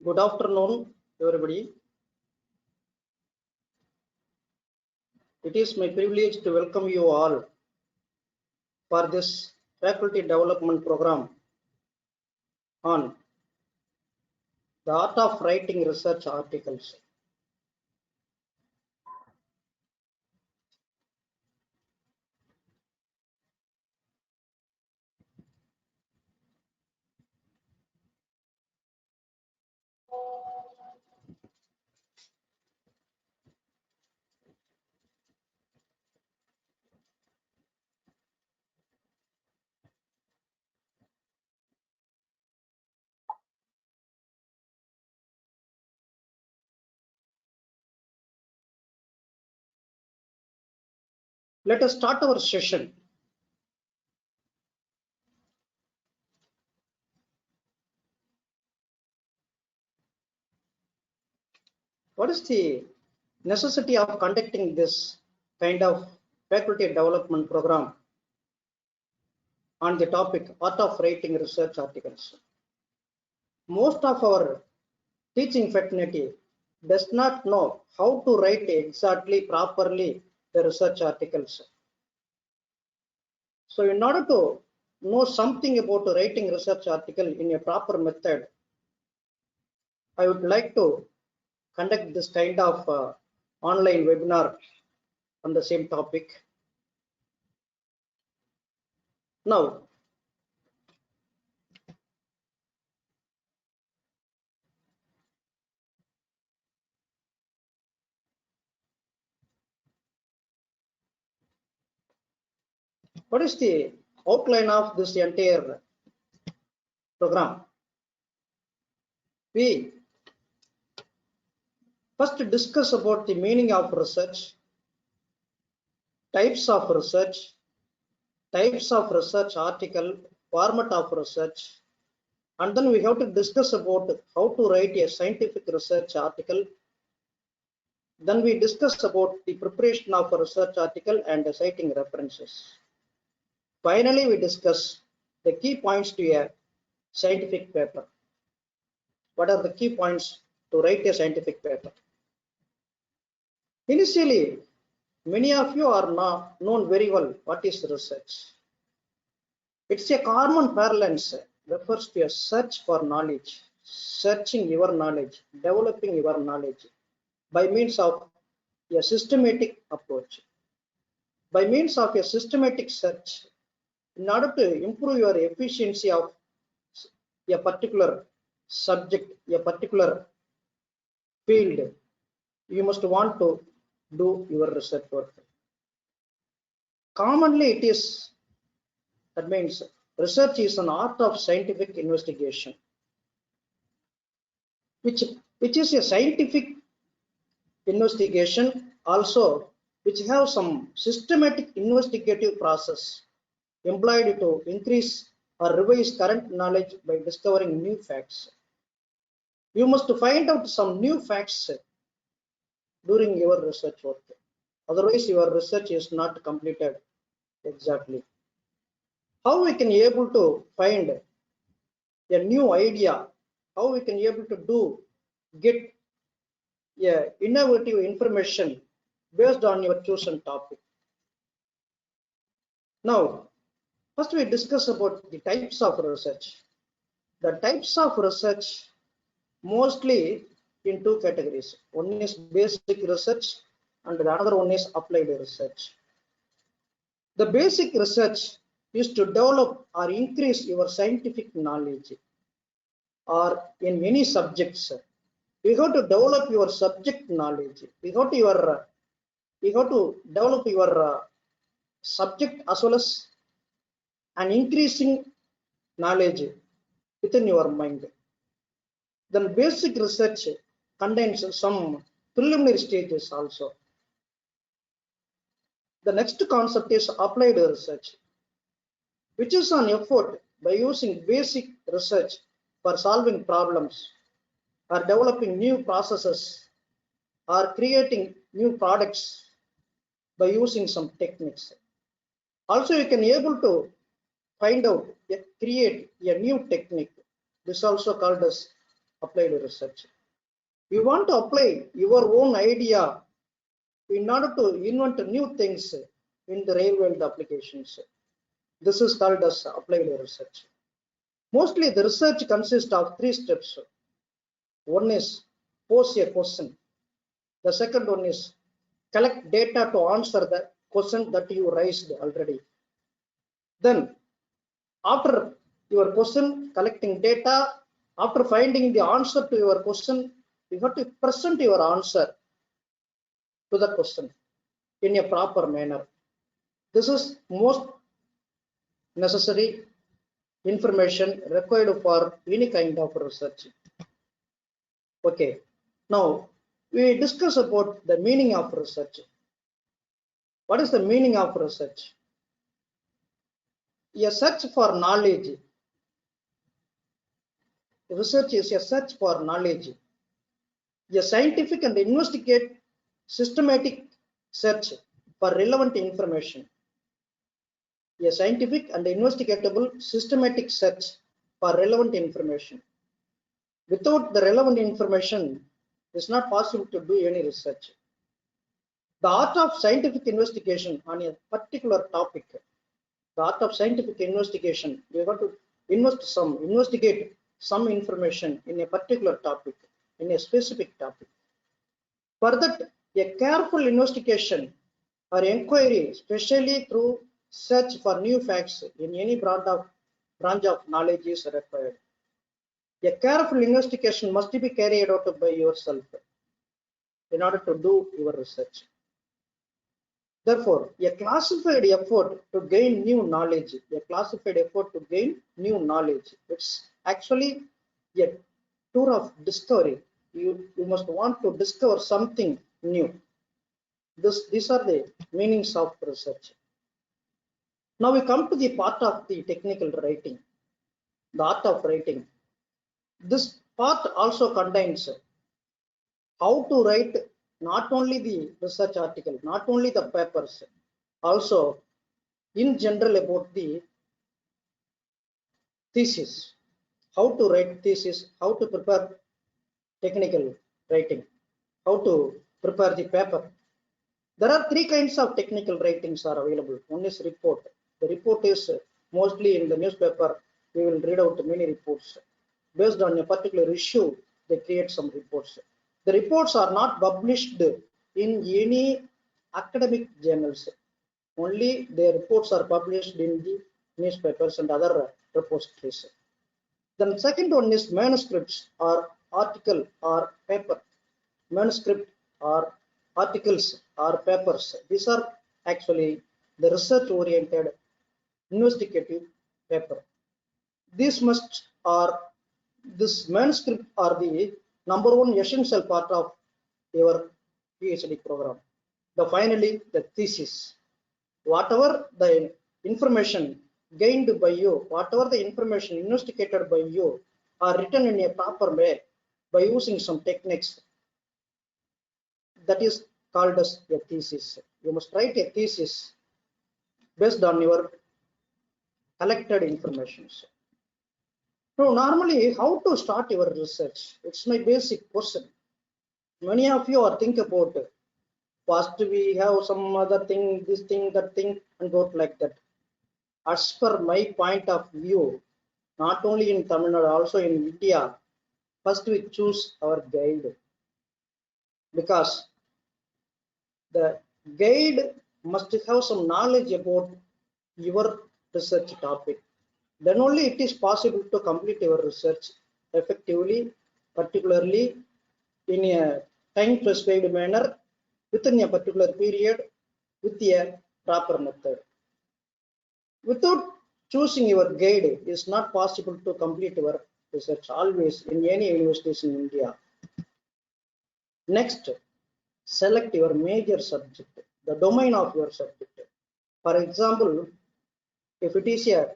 Good afternoon, everybody. It is my privilege to welcome you all for this faculty development program on the art of writing research articles. Let us start our session. What is the necessity of conducting this kind of faculty development program on the topic art of writing research articles? Most of our teaching fraternity does not know how to write exactly properly the research articles. So in order to know something about writing research article in a proper method, I would like to conduct this kind of online webinar on the same topic. Now, what is the outline of this entire program? We first discuss about the meaning of research, types of research article, format of research, and then we have to discuss about how to write a scientific research article. Then we discuss about the preparation of a research article and the citing references. Finally, we discuss the key points to a scientific paper. What are the key points to write a scientific paper? Initially, many of you are not known very well what is research. It's a common parlance, refers to a search for knowledge, searching your knowledge, developing your knowledge by means of a systematic approach. By means of a systematic search, in order to improve your efficiency of a particular subject, a particular field, you must want to do your research work. Commonly, it is, that means research is an art of scientific investigation, which is a scientific investigation also, which have some systematic investigative process employed to increase or revise current knowledge by discovering new facts. You must find out some new facts during your research work. Otherwise, your research is not completed exactly. How we can able to find a new idea? How we can able to get innovative information based on your chosen topic? Now, first we discuss about the types of research. The types of research mostly in two categories. One is basic research and the other one is applied research. The basic research is to develop or increase your scientific knowledge, or in any subjects. You have to develop your subject knowledge. You have to develop your subject as well as an increasing knowledge within your mind. Then basic research contains some preliminary stages also. The next concept is applied research, which is an effort by using basic research for solving problems or developing new processes or creating new products by using some techniques. Also, you can able to find out, create a new technique. This is also called as applied research. You want to apply your own idea in order to invent new things in the real world applications. This is called as applied research. Mostly the research consists of 3 steps. One is pose a question. The second one is collect data to answer the question that you raised already. Then after your question, collecting data, after finding the answer to your question, you have to present your answer to the question in a proper manner. This is most necessary information required for any kind of research. Okay, now we discuss about the meaning of research. What is the meaning of research? A search for knowledge. Research is a search for knowledge. A scientific and investigate systematic search for relevant information. A scientific and investigatable systematic search for relevant information. Without the relevant information, it's not possible to do any research. The art of scientific investigation on a particular topic. The art of scientific investigation, we have to investigate some information in a particular topic, in a specific topic. For that, a careful investigation or inquiry, especially through search for new facts in any branch of knowledge is required. A careful investigation must be carried out by yourself in order to do your research. Therefore, a classified effort to gain new knowledge, it's actually a tour of discovery. You must want to discover something new. These are the meanings of research. Now we come to the part of the technical writing, the art of writing. This part also contains how to write not only the research article, not only the papers, also in general about the thesis, how to write thesis, how to prepare technical writing, how to prepare the paper. There are 3 kinds of technical writings are available. One is report. The report is mostly in the newspaper. We will read out many reports. Based on a particular issue, they create some reports. The reports are not published in any academic journals. Only the reports are published in the newspapers and other repositories. Then second one is manuscripts or article or paper. Manuscript or articles or papers. These are actually the research oriented investigative paper. This manuscript are the number 1 essential part of your PhD program. Finally, the thesis. Whatever the information gained by you, whatever the information investigated by you are written in a proper way by using some techniques. That is called as a thesis. You must write a thesis based on your collected information. Now, normally, how to start your research? It's my basic question. Many of you are think about first we have some other thing, this thing, that thing, and go like that. As per my point of view, not only in Tamil Nadu, also in India, first we choose our guide, because the guide must have some knowledge about your research topic. Then only it is possible to complete your research effectively, particularly in a time prescribed manner, within a particular period, with a proper method. Without choosing your guide, it is not possible to complete your research always in any universities in India. Next, select your major subject, the domain of your subject. For example, if it is a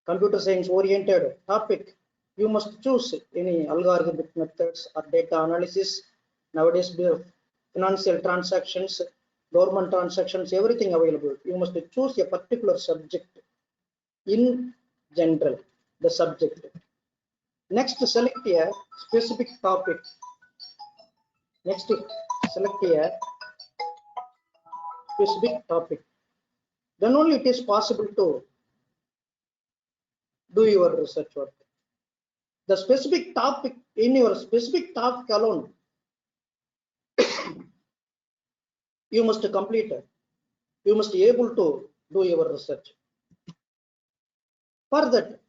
computer science oriented topic, you must choose any algorithmic methods or data analysis. Nowadays, financial transactions, government transactions, everything available. You must choose a particular subject in general, the subject. Next, select a specific topic. Next, select a specific topic. Then only it is possible to do your research work. The specific topic, in your specific topic alone, you must complete it. You must be able to do your research. For that,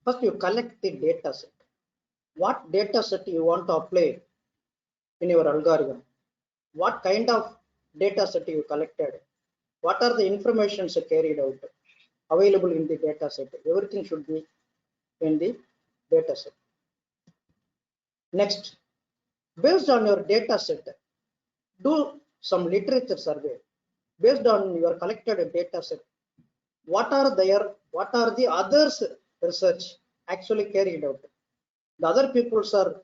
first you collect the data set. What data set you want to apply in your algorithm? What kind of data set you collected? What are the informations carried out available in the data set? Everything should be in the data set. Next, based on your data set, do some literature survey. Based on your collected data set, what are the others research actually carried out? The other peoples are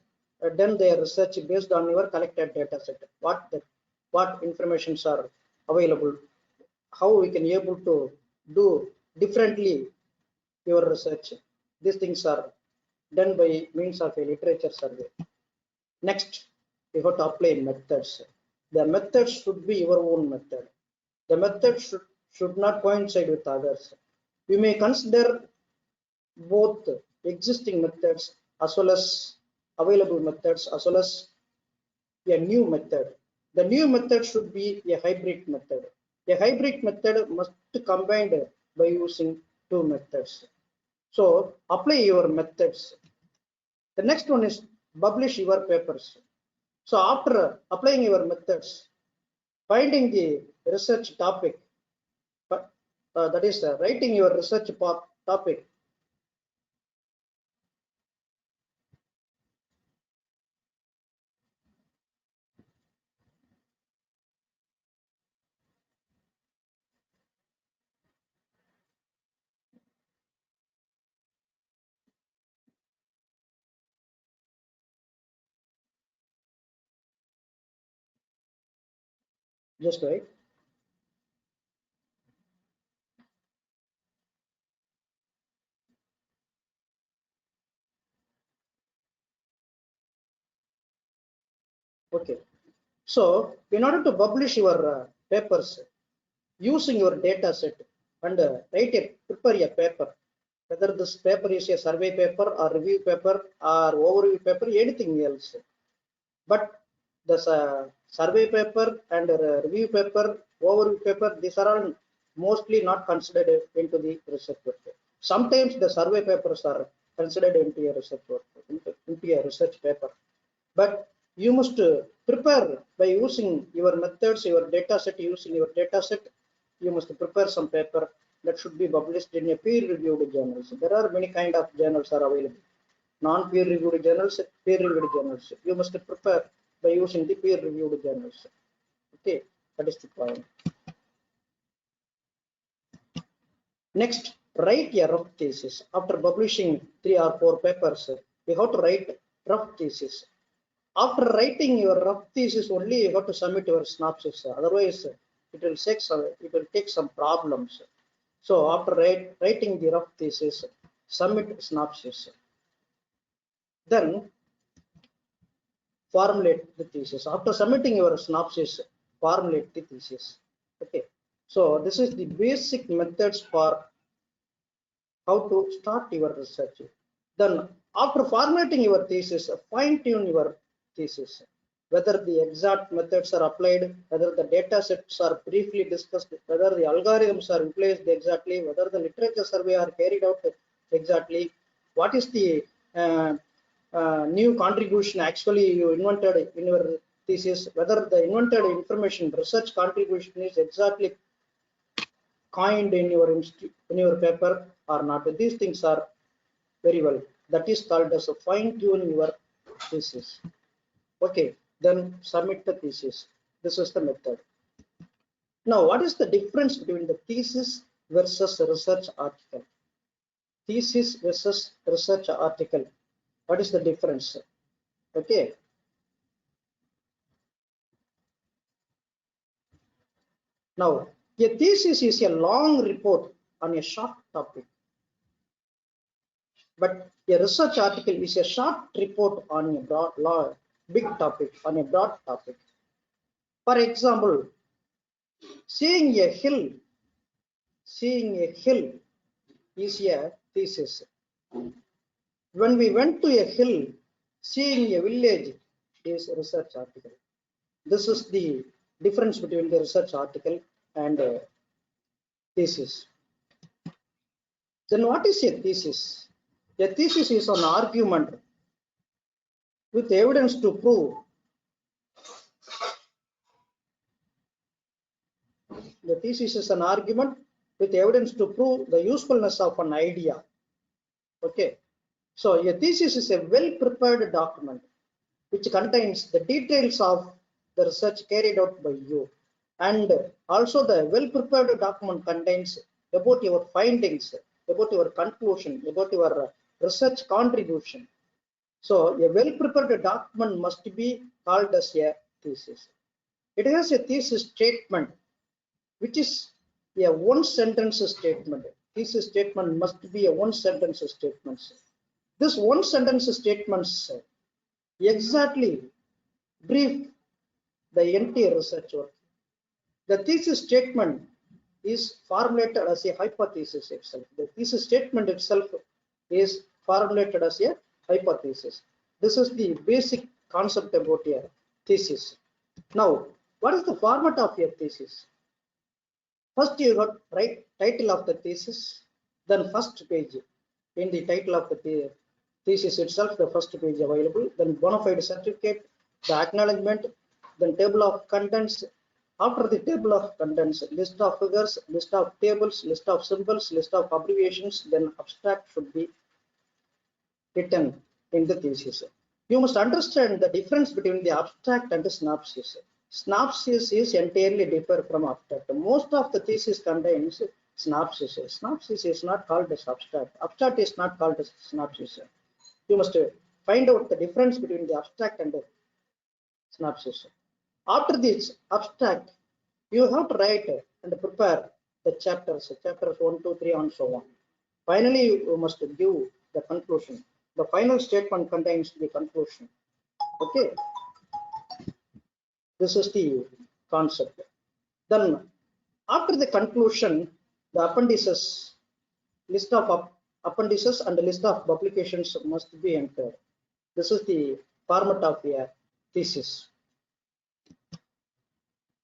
done their research based on your collected data set. What informations are available? How we can able to do differently your research? These things are done by means of a literature survey. Next, you have to apply methods. The method should be your own method. The method should not coincide with others. You may consider both existing methods as well as available methods as well as a new method. The new method should be a hybrid method. A hybrid method must be combined by using two methods. So apply your methods. The next one is publish your papers. So after applying your methods, finding the research topic, that is writing your research topic, just right. Okay. So in order to publish your papers using your data set and prepare a paper, whether this paper is a survey paper or review paper or overview paper, anything else. But the survey paper and review paper, overview paper, these are all mostly not considered into the research work. Sometimes the survey papers are considered into a research work, into a research paper. But you must prepare by using your methods, your data set, using your data set, you must prepare some paper that should be published in a peer-reviewed journals. There are many kind of journals are available. Non-peer-reviewed journals, peer-reviewed journals. You must prepare by using the peer-reviewed journals. Okay, that is the point. Next, write a rough thesis. After publishing 3 or 4 papers, you have to write rough thesis. After writing your rough thesis, only you have to submit your synopsis. Otherwise, it will take some problems. So after writing the rough thesis, submit synopsis. Then formulate the thesis. After submitting your synopsis, formulate the thesis. Okay. So this is the basic methods for how to start your research. Then after formatting your thesis, fine tune your thesis. Whether the exact methods are applied, whether the data sets are briefly discussed, whether the algorithms are placed exactly, whether the literature survey are carried out exactly, what is the new contribution actually you invented in your thesis, whether the invented information research contribution is exactly coined in your paper or not. These things are very well. That is called as a fine tune your thesis. Okay, then submit the thesis. This is the method. Now, what is the difference between the thesis versus research article? Thesis versus research article. What is the difference? Okay. Now, a thesis is a long report on a short topic. But a research article is a short report on a big topic, on a broad topic. For example, seeing a hill is a thesis. When we went to a hill, seeing a village is a research article. This is the difference between the research article and a thesis. Then what is a thesis? A thesis is an argument with evidence to prove. The thesis is an argument with evidence to prove the usefulness of an idea. Okay. So a thesis is a well-prepared document which contains the details of the research carried out by you. And also the well-prepared document contains about your findings, about your conclusion, about your research contribution. So a well-prepared document must be called as a thesis. It has a thesis statement, which is a one-sentence statement. Thesis statement must be a one-sentence statement. This one-sentence statements exactly brief the entire research work. The thesis statement is formulated as a hypothesis itself. The thesis statement itself is formulated as a hypothesis. This is the basic concept about a thesis. Now, what is the format of your thesis? First, you got write title of the thesis, then first page. In the title of the thesis itself, the first page available, then bona fide certificate, the acknowledgement, then table of contents. After the table of contents, list of figures, list of tables, list of symbols, list of abbreviations, then abstract should be written in the thesis. You must understand the difference between the abstract and the synopsis. Synopsis is entirely different from abstract. Most of the thesis contains synopsis. Synopsis is not called as abstract. Abstract is not called as synopsis. You must find out the difference between the abstract and the synopsis. After this abstract, you have to write and prepare the chapters 1, 2, 3, and so on. Finally, you must give the conclusion. The final statement contains the conclusion. Okay. This is the concept. Then, after the conclusion, the appendices, list of appendices and the list of publications must be entered. This is the format of a thesis.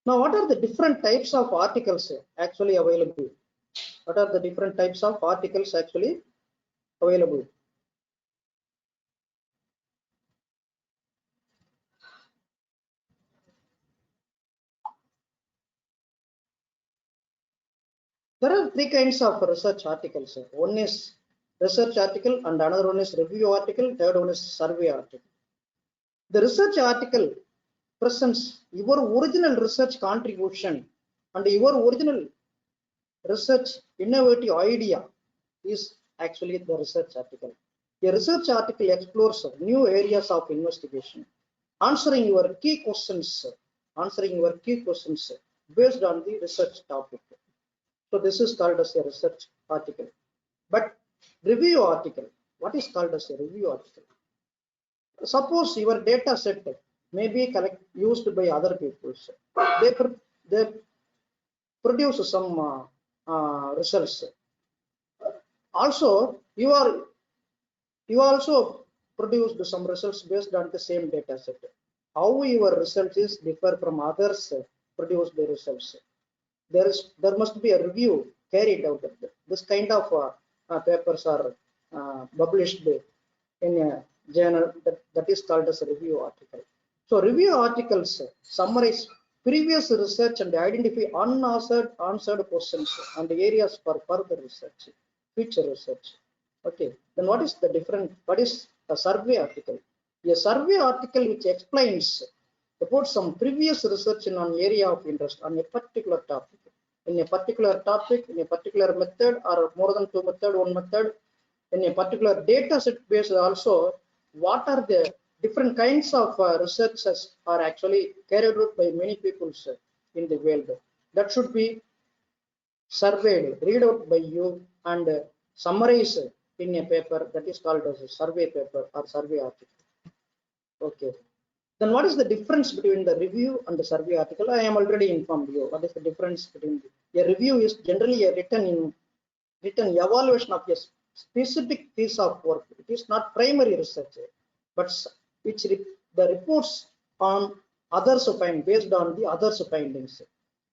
Now, what are the different types of articles actually available? What are the different types of articles actually available? There are three kinds of research articles. One is research article and another one is review article, third one is survey article. The research article presents your original research contribution and your original research innovative idea is actually the research article. A research article explores new areas of investigation, answering your key questions based on the research topic. So this is called as a research article. But review article, what is called as a review article? Suppose your data set may be used by other people. They produce some results. Also, you also produced some results based on the same data set. How your results is differ from others produced the results. There must be a review carried out of that. This kind of papers are published in a journal that is called as a review article. So review articles summarize previous research and identify unanswered questions and areas for further research, future research. Okay, then what is the different? What is a survey article? A survey article which explains about some previous research in an area of interest on a particular topic. In a particular topic, in a particular method, or more than two methods, one method, in a particular data set based also, what are the different kinds of researches are actually carried out by many people in the world. That should be surveyed, read out by you and summarized in a paper, that is called as a survey paper or survey article. Okay. Then what is the difference between the review and the survey article? I am already informed you. What is the difference between a review is generally a written evaluation of a specific piece of work. It is not primary research, but which the reports on others' find based on the others' findings.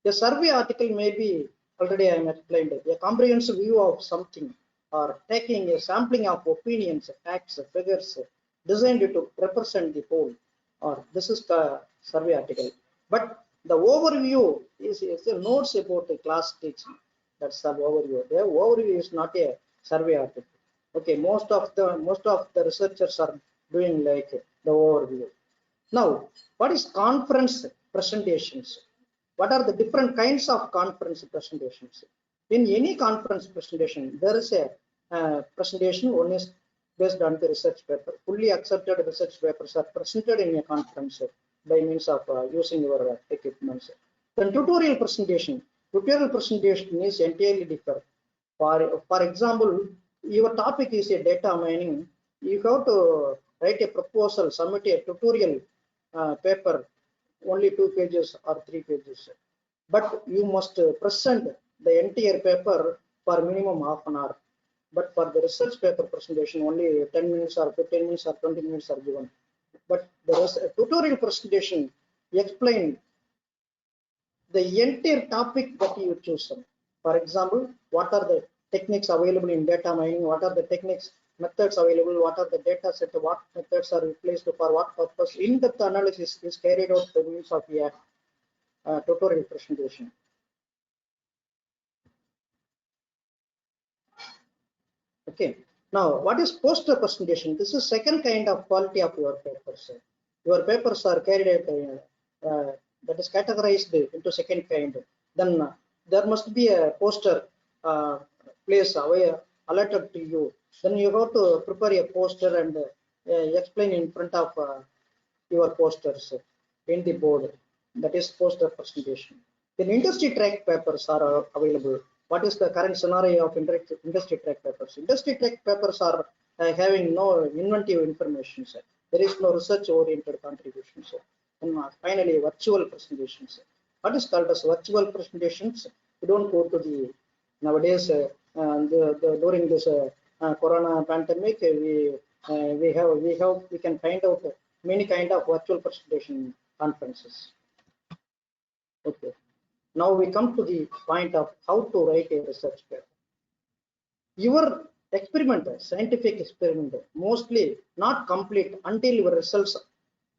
A survey article may be, already I am explained, a comprehensive view of something or taking a sampling of opinions, facts, figures designed to represent the whole. Or this is the survey article. But the overview is a notes about the class teaching. That's the overview. The overview is not a survey article. Okay, most of the researchers are doing like the overview. Now, what is conference presentations? What are the different kinds of conference presentations? In any conference presentation, there is a presentation. One is based on the research paper. Fully accepted research papers are presented in a conference by means of using your equipments. Then tutorial presentation. Tutorial presentation is entirely different. For example, your topic is a data mining. You have to write a proposal, submit a tutorial paper, only 2 pages or 3 pages. But you must present the entire paper for minimum half an hour. But for the research paper presentation, only 10 minutes or 15 minutes or 20 minutes are given. But there is a tutorial presentation explain the entire topic that you choose. For example, what are the techniques available in data mining? What are the techniques, methods available? What are the data set? What methods are replaced for what purpose? In-depth analysis is carried out by means of a tutorial presentation. Okay. Now, what is poster presentation? This is second kind of quality of your papers. Your papers are carried out, that is categorized into second kind. Then there must be a poster place allotted to you. Then you have to prepare a poster and explain in front of your posters in the board. That is poster presentation. Then industry track papers are available. What is the current scenario of industry track papers? Industry track papers are having no inventive information. There is no research-oriented contributions. And finally, virtual presentations. What is called as virtual presentations? We don't go to the nowadays during this corona pandemic. We can find out many kind of virtual presentation conferences. Okay. Now we come to the point of how to write a research paper. Your experiment, scientific experiment, mostly not complete until your results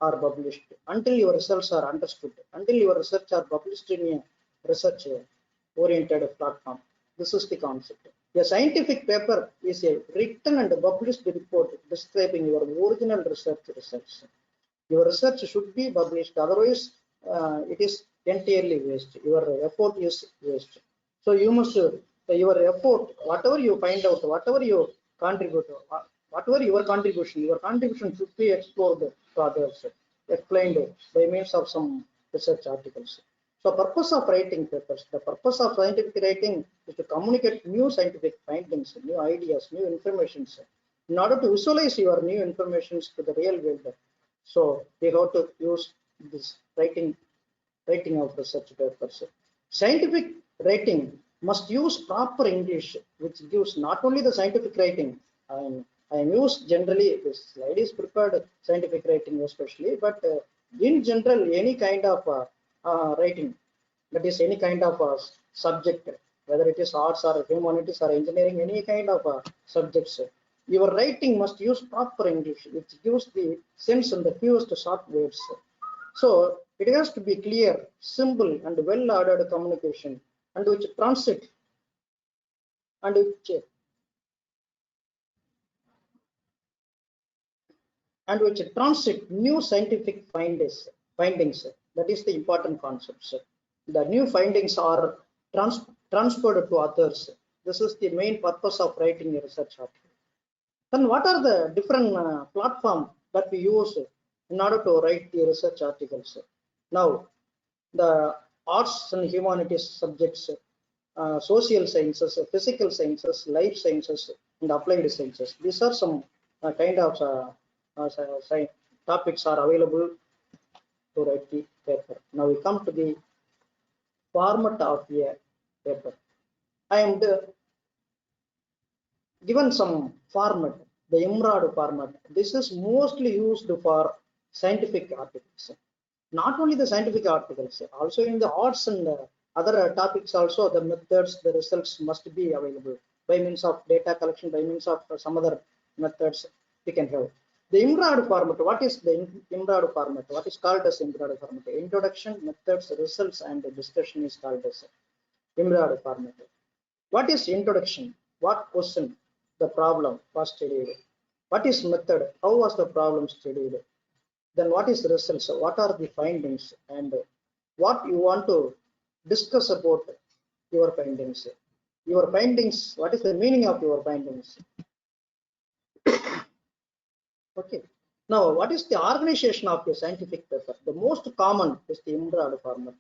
are published, until your results are understood, until your research are published in a research-oriented platform. This is the concept. A scientific paper is a written and published report describing your original research. Your research should be published, otherwise it is entirely waste. Your effort is waste. So you must your effort, whatever you find out, whatever you contribute, whatever your contribution should be explored to others, explained by means of some research articles. So purpose of writing papers, the purpose of scientific writing is to communicate new scientific findings, new ideas, new informations. In order to visualize your new informations to the real world, so we have to use this writing of research papers. Scientific writing must use proper English, which gives not only the scientific writing. I am used generally, this slide is prepared scientific writing especially, but in general, any kind of writing, that is any kind of subject, whether it is arts or humanities or engineering, any kind of subjects, your writing must use proper English, which gives the sense and the fewest short words. So it has to be clear, simple, and well-ordered communication, and which transit new scientific findings. That is the important concepts. The new findings are transferred to others. This is the main purpose of writing a research article. Then what are the different platforms that we use in order to write the research articles? Now, the arts and humanities subjects social sciences, physical sciences, life sciences, and applied sciences. These are some kind of topics are available to write the paper. Now we come to the format of a paper. I am given some format, the EMRAD format. This is mostly used for scientific articles. Not only the scientific articles, also in the arts and other topics also, the methods, the results must be available by means of data collection, by means of some other methods we can have. The EMRAD format, what is the EMRAD format? What is called as EMRAD format? Introduction, methods, results, and discussion is called as EMRAD format. What is introduction? What question? The problem was studied. What is method? How was the problem studied? Then what is the results? What are the findings? And what you want to discuss about your findings? Your findings, what is the meaning of your findings? Okay. Now, what is the organization of your scientific paper? The most common is the EMRAD format.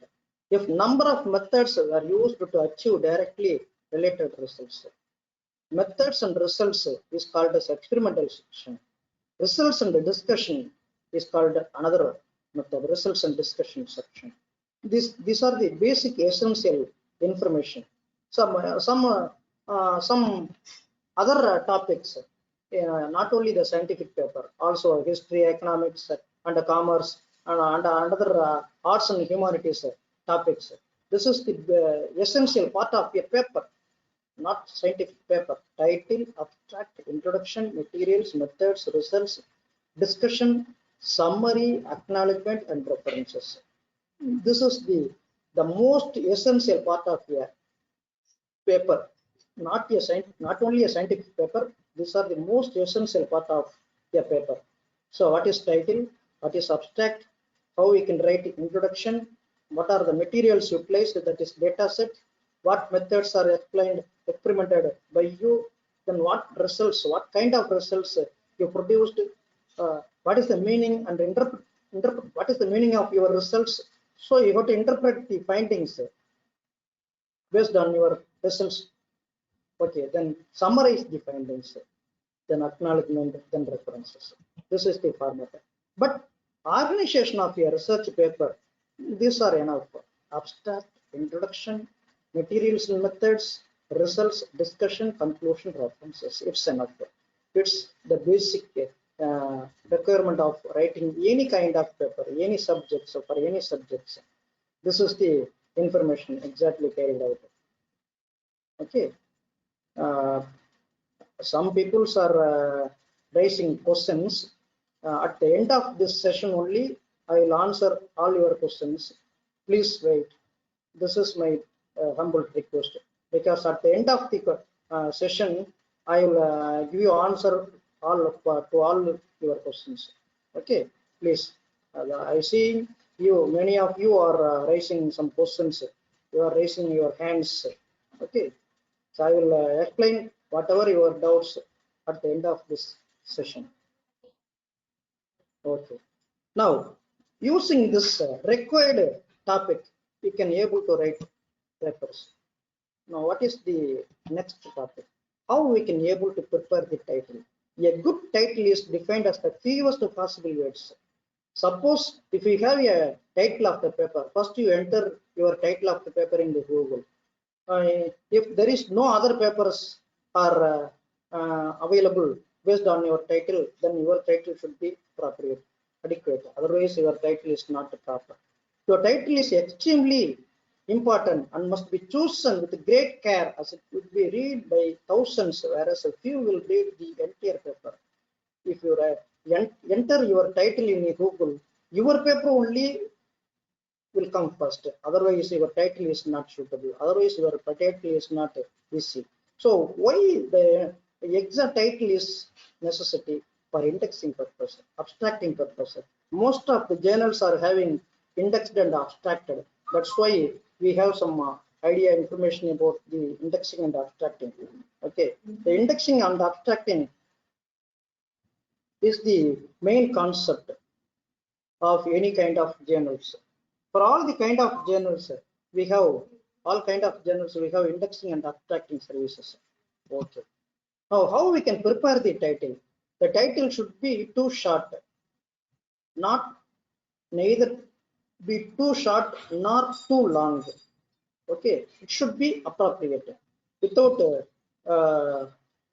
If number of methods are used to achieve directly related results, methods and results is called as experimental section. Results and discussion is called another method, results and discussion section. These are the basic essential information. Some other topics, not only the scientific paper, also history, economics, and commerce, and other arts and humanities topics. This is the essential part of a paper, not scientific paper. Title, abstract, introduction, materials, methods, results, discussion, summary, acknowledgement, and references. This is the most essential part of a paper, not only a scientific paper. These are the most essential part of a paper. So what is title? What is abstract? How we can write introduction? What are the materials utilized? That is data set. What methods are experimented by you? Then what results? What kind of results you produced? What is the meaning and interpret? What is the meaning of your results? So you have to interpret the findings based on your results. Okay, then summarize the findings, then acknowledgement, then references. This is the format. But organization of your research paper, these are enough. Abstract, introduction, materials and methods, results, discussion, conclusion, references. It's enough. It's the basic requirement of writing any kind of paper, any subjects, or for any subjects. This is the information exactly carried out. Okay. Some people are raising questions. At the end of this session only, I will answer all your questions. Please wait. This is my humble request, because at the end of the session, I will give you answer to all your questions. Okay, please. I see you. Many of you are raising some questions. You are raising your hands. Okay. So I will explain whatever your doubts at the end of this session. Okay. Now, using this required topic, we can able to write papers. Now, what is the next topic? How we can able to prepare the title? A good title is defined as the fewest possible words. Suppose if you have a title of the paper, first you enter your title of the paper in the Google. If there is no other papers are available based on your title, then your title should be appropriate, adequate. Otherwise, your title is not proper. Your title is extremely important and must be chosen with great care, as it would be read by thousands, whereas a few will read the entire paper. If you enter your title in Google, your paper only will come first. Otherwise, your title is not suitable. Otherwise, your title is not easy. So, why the exact title is necessity for indexing purpose, abstracting purpose. Most of the journals are having indexed and abstracted. That's why we have some idea information about the indexing and abstracting. Okay, the indexing and abstracting is the main concept of any kind of journals. For all the kind of journals, we have all kind of journals. We have indexing and abstracting services. Okay. Now, how we can prepare the title? The title should be too short, not neither be too short nor too long. Okay, it should be appropriate. Without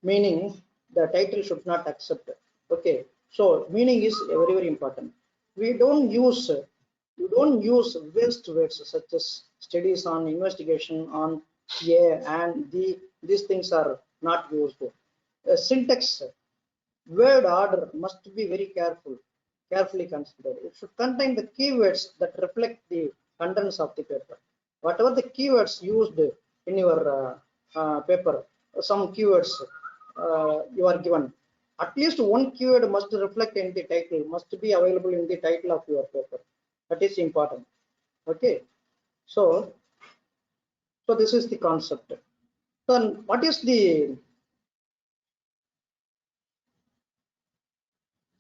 meaning, the title should not accept. Okay, so meaning is very very important. We don't use waste words such as studies on investigation on and these things are not used. Syntax, word order must be very carefully considered. It should contain the keywords that reflect the contents of the paper. Whatever the keywords used in your paper, some keywords you are given, at least one keyword must reflect in the title, must be available in the title of your paper. That is important. Okay, so this is the concept. Then what is the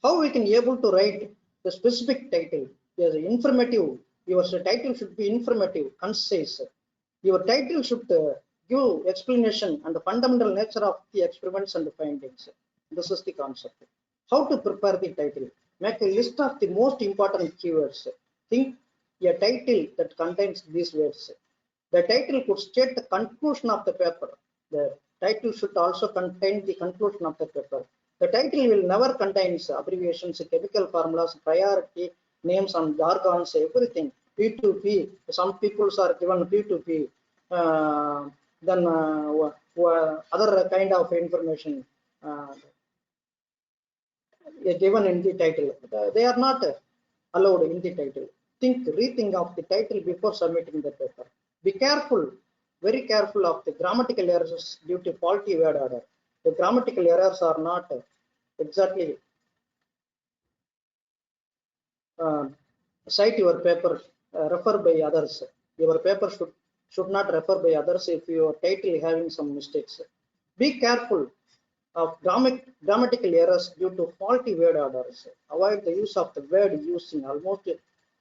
how we can able to write the specific title? Yes, informative. Your title should be informative, concise. Your title should give explanation and the fundamental nature of the experiments and the findings. This is the concept. How to prepare the title? Make a list of the most important keywords. Think a title that contains these words. The title could state the conclusion of the paper. The title should also contain the conclusion of the paper. The title will never contain abbreviations, chemical formulas, priority, names and jargons, everything. P2P, some people are given P2P, then other kind of information given in the title. They are not allowed in the title. Rethink of the title before submitting the paper. Be careful, very careful of the grammatical errors due to faulty word order. The grammatical errors are not exactly cite your paper, refer by others. Your paper should not refer by others if your title is having some mistakes. Be careful of grammatical errors due to faulty word orders. Avoid the use of the word using almost,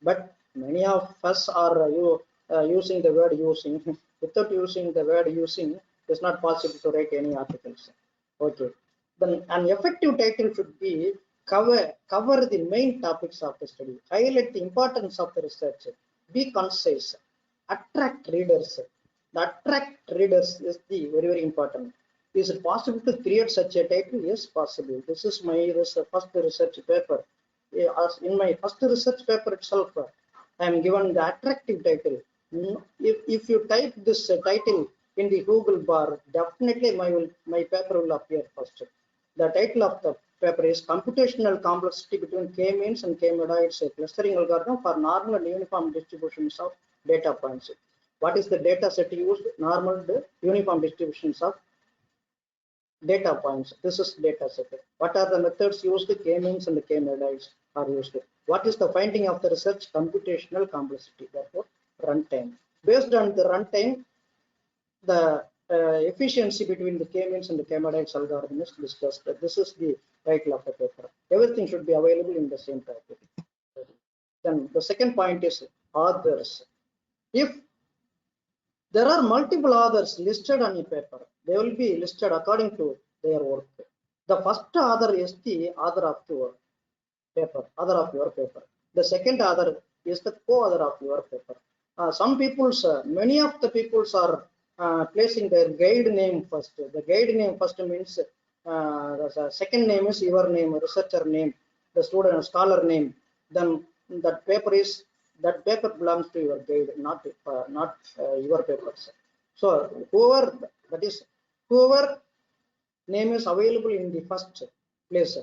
but many of us are using the word using. Without using the word using, it's not possible to write any articles. Okay. Then an effective title should be cover the main topics of the study, highlight the importance of the research, be concise, attract readers. The attract readers is the very very important. Is it possible to create such a title? Yes, possible. This is my first research paper. In my first research paper itself, I am given the attractive title. If you type this title in the Google bar, definitely my paper will appear first. The title of the paper is Computational Complexity Between K-means and K-medoids, a clustering algorithm for normal and uniform distributions of data points. What is the data set used? Normal uniform distributions of data points. This is data set. What are the methods used? K-means and K-medoids are used. What is the finding of the research? Computational complexity. Therefore, runtime. Based on the runtime, the efficiency between the K-means and the K-medoids algorithm is discussed. This is the title of the paper. Everything should be available in the same topic. Then the second point is authors. If there are multiple authors listed on a paper, they will be listed according to their work. The first author is the author of your paper, The second author is the co-author of your paper. Many of the peoples are placing their guide name first. The guide name first means the second name is your name, researcher name, the student scholar name. Then that paper belongs to your guide, not your papers. So whoever name is available in the first place,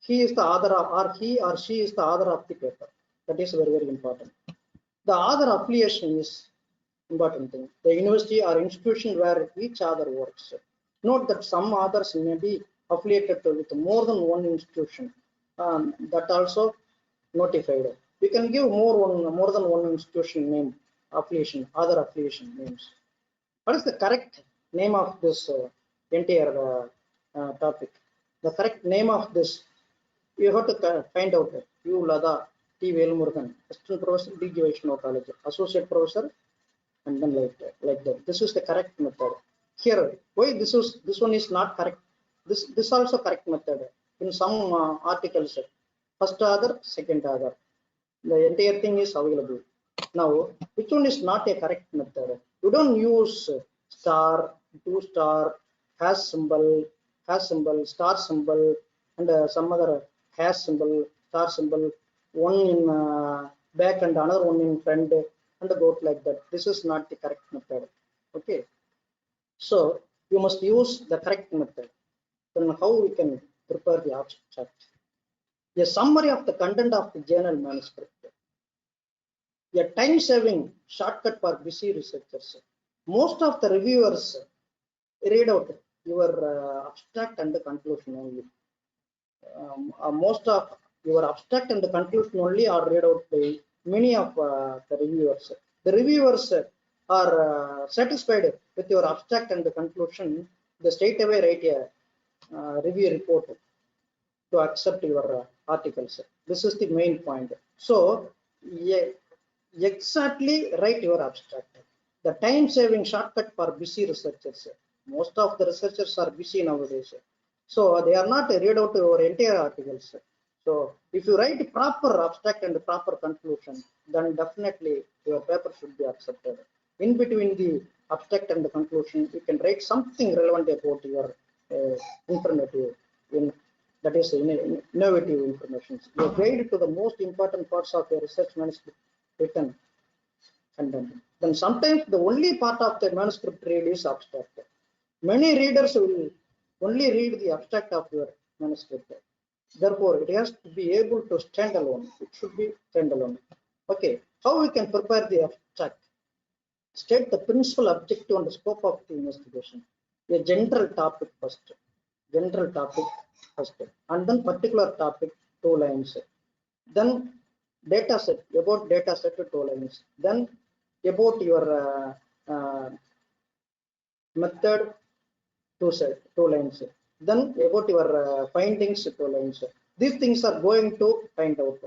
he is the author of, or he or she is the author of the paper. That is very very important. The author affiliation is important thing. The university or institution where each author works. Note that some authors may be affiliated with more than one institution. That also notified. We can give more than one institution name affiliation, other affiliation names. What is the correct name of this entire topic? The correct name of this, you have to find out. You, Lada T. Velmurugan, Assistant Professor, D. Vaishnav College, Associate Professor, and then like that. This is the correct method. Here, why this one is not correct? This also correct method in some articles. First order, second order. The entire thing is available. Now, which one is not a correct method? You don't use star, two star, hash symbol, star symbol, and some other hash symbol, star symbol, one in back and another one in front, and go like that. This is not the correct method. Okay. So you must use the correct method. Then how we can prepare the abstract? A summary of the content of the journal manuscript. A time-saving shortcut for busy researchers. Most of the reviewers read out your abstract and the conclusion only. Most of your abstract and the conclusion only are read out by many of the reviewers. The reviewers are satisfied with your abstract and the conclusion. They straight away write a review report to accept your articles. This is the main point. So, exactly write your abstract. The time-saving shortcut for busy researchers. Most of the researchers are busy nowadays, so they are not read out your entire articles. So, if you write proper abstract and proper conclusion, then definitely your paper should be accepted. In between the abstract and the conclusion, you can write something relevant about your informative that is innovative information. You guide to the most important parts of your research manuscript written content. Then sometimes the only part of the manuscript read is abstract. Many readers will only read the abstract of your manuscript. Therefore, it has to be able to stand alone. It should be stand alone. Okay, how we can prepare the abstract? State the principal objective and the scope of the investigation. A general topic first. General topic first, and then particular topic 2 lines. Then data set, about data set 2 lines. Then about your method 2 lines. Then about your findings 2 lines. These things are going to find out.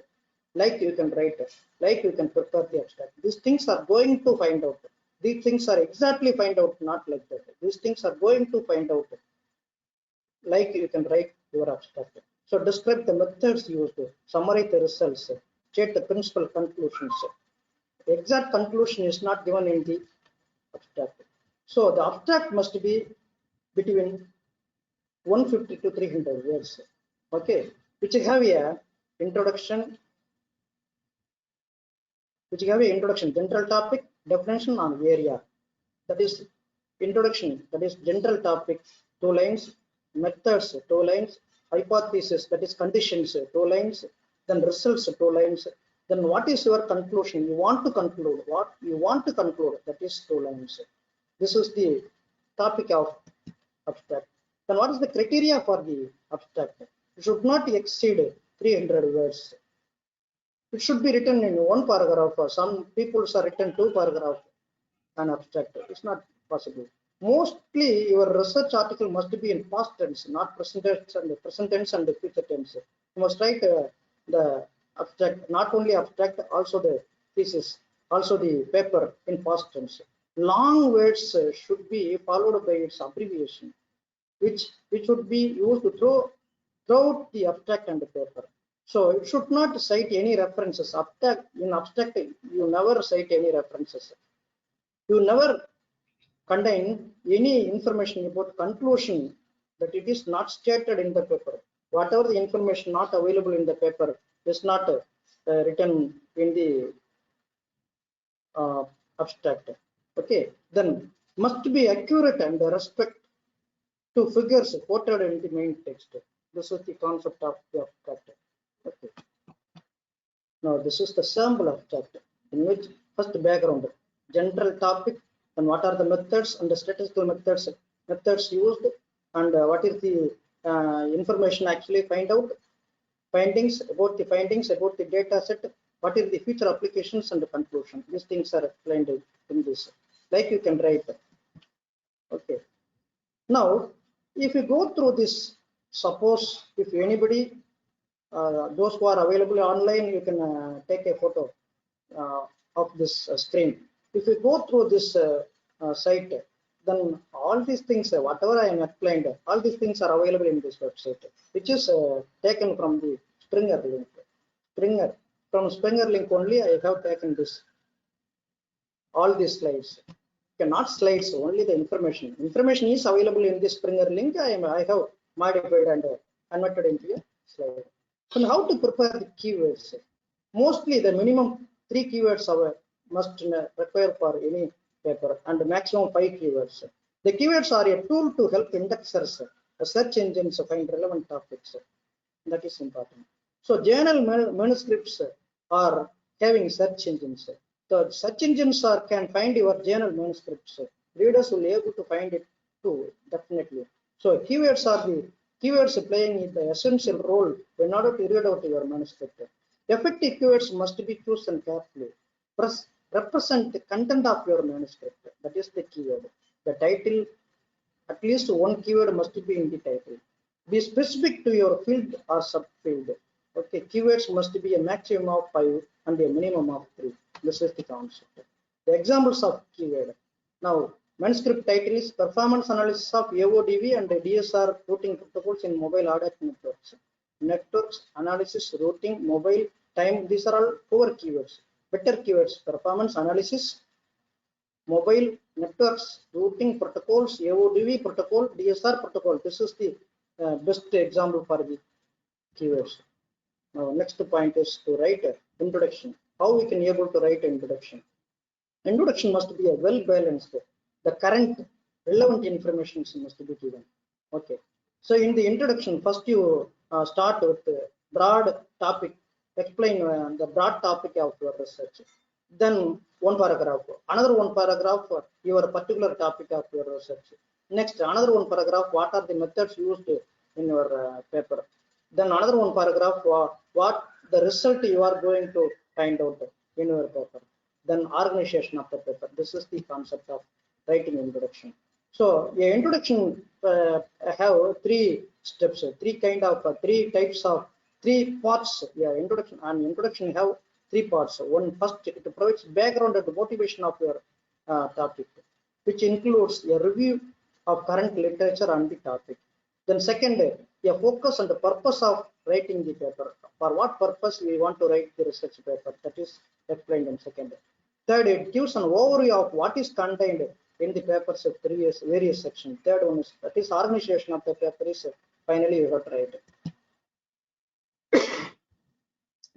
Like you can write, like you can prepare the abstract. These things are going to find out. These things are exactly find out, not like that. These things are going to find out. Like you can write your abstract. So describe the methods used, summarize the results, state the principal conclusions. The exact conclusion is not given in the abstract. So the abstract must be between 150 to 300 words. Okay, which have a introduction, general topic, definition on area. That is introduction, that is general topic, 2 lines, methods 2 lines, hypothesis, that is conditions 2 lines, then results 2 lines, then what is your conclusion? You want to conclude, what you want to conclude, that is 2 lines. This is the topic of abstract. Then what is the criteria for the abstract? It should not exceed 300 words. It should be written in 1 paragraph. Some people are written 2 paragraphs an abstract. It's not possible. Mostly your research article must be in past tense, not present tense and future tense. You must write the abstract, not only abstract, also the thesis, also the paper in past tense. Long words should be followed by its abbreviation, which should be used throughout the abstract and the paper. So it should not cite any references. In abstract, you never cite any references. You never contain any information about conclusion that it is not stated in the paper. Whatever the information not available in the paper is not written in the abstract. Okay, then must be accurate and respect to figures quoted in the main text. This is the concept of the abstract. Okay. Now this is the sample abstract, in which first background, general topic, and what are the methods and the statistical methods used, and what is the information actually find out, findings, about the data set, what is the future applications and the conclusion. These things are explained in this. Like you can write. Okay. Now, if you go through this, suppose if anybody, those who are available online, you can take a photo of this screen. if you go through this site, then all these things, whatever I am explained, all these things are available in this website, which is taken from the Springer link. From Springer link only I have taken this, all these slides. Okay, not slides, only the information. Information is available in this Springer link. I have modified and converted into a slide. So how to prepare the keywords? Mostly the minimum 3 keywords must require for any paper, and maximum 5 keywords. The keywords are a tool to help indexers, search engines find relevant topics. That is important. So journal manuscripts are having search engines. The search engines can find your journal manuscripts. Readers will be able to find it too, definitely. So keywords are the keywords playing the essential role in order to read out your manuscript. Effective keywords must be chosen carefully. Represent the content of your manuscript. That is the keyword. The title, at least one keyword must be in the title. Be specific to your field or subfield. Okay, keywords must be a maximum of 5 and a minimum of 3. This is the concept. The examples of keyword. Now, manuscript title is performance analysis of AODV and DSR routing protocols in mobile ADAC networks. Networks analysis, routing, mobile, time. These are all poor keywords. Better keywords: performance analysis, mobile, networks, routing protocols, AODV protocol, DSR protocol. This is the best example for the keywords. Now, next point is to write introduction. How we can able to write introduction? Introduction must be a well balanced. The current relevant information must be given. Okay. So in the introduction, first you start with broad topic. Explain the broad topic of your research. Then one paragraph. Another one paragraph, your particular topic of your research. Next, another one paragraph. What are the methods used in your paper? Then another one paragraph, what the result you are going to find out in your paper. Then organization of the paper. This is the concept of writing introduction. So the introduction have 3 steps, 3 types of 3 parts. Yeah, introduction have 3 parts. One, first, it provides background and motivation of your topic, which includes a review of current literature on the topic. Then second, a focus on the purpose of writing the paper. For what purpose we want to write the research paper, that is explained in second. Third, it gives an overview of what is contained in the paper's various sections. Third one is, that is organization of the paper is finally you have to write.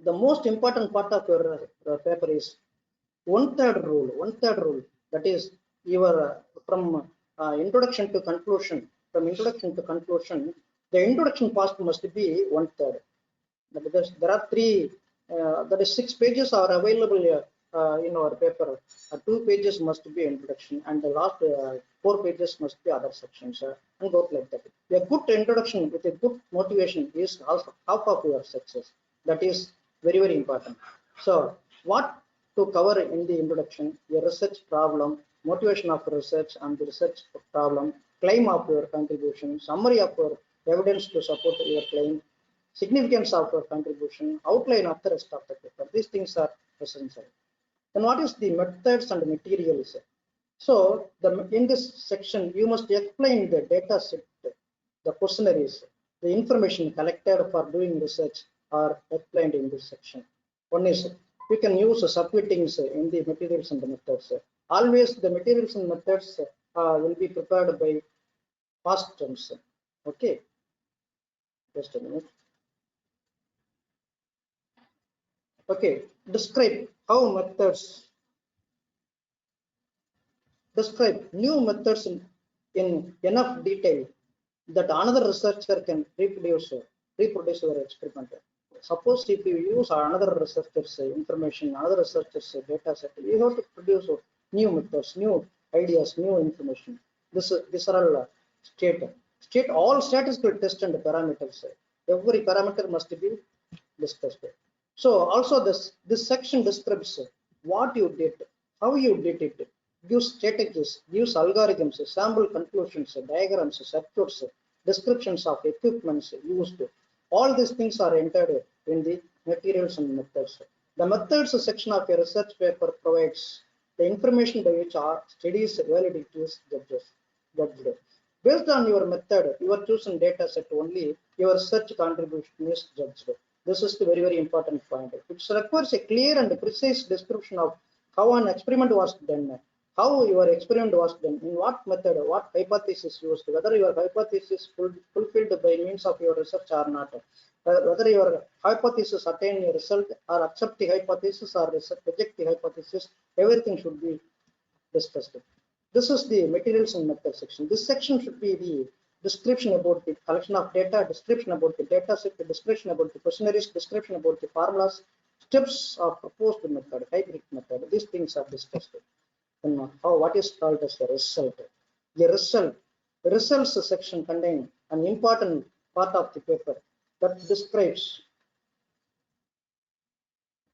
The most important part of your paper is one-third rule. That is your from introduction to conclusion. From introduction to conclusion, the introduction part must be 1/3. Because there are 6 pages are available in our paper. 2 pages must be introduction, and the last 4 pages must be other sections, and go like that. A good introduction with a good motivation is also half of your success. That is very, very important. So what to cover in the introduction? Your research problem, motivation of research and the research problem, claim of your contribution, summary of your evidence to support your claim, significance of your contribution, outline of the rest of the paper. These things are essential. Then what is the methods and materials? So in this section, you must explain the data set, the questionnaires, the information collected for doing research are explained in this section. One is, you can use subheadings in the materials and the methods. Always the materials and methods will be prepared by past tense. Okay, just a minute. Okay, describe new methods in enough detail that another researcher can reproduce your experiment. Suppose if you use another researcher's information, another researcher's data set, you have to produce new methods, new ideas, new information. These are all state all statistical tests and parameters. Every parameter must be discussed. So also this section describes what you did, how you did it, gives strategies, gives algorithms, sample conclusions, diagrams, circuits, descriptions of equipments used. All these things are entered in the materials and methods. The methods section of a research paper provides the information by which our studies validity is judged. Based on your method, your chosen data set only, your research contribution is judged. This is the very, very important point. It requires a clear and precise description of how an experiment was done, how your experiment was done, in what method, what hypothesis used, whether your hypothesis fulfilled by means of your research or not, whether your hypothesis attain a result or accept the hypothesis or reject the hypothesis, everything should be discussed. This is the materials and method section. This section should be the description about the collection of data, description about the data set, the description about the questionnaires, description about the formulas, steps of proposed method, hybrid method. These things are discussed. And how what is called as a result. The results section contain an important part of the paper that describes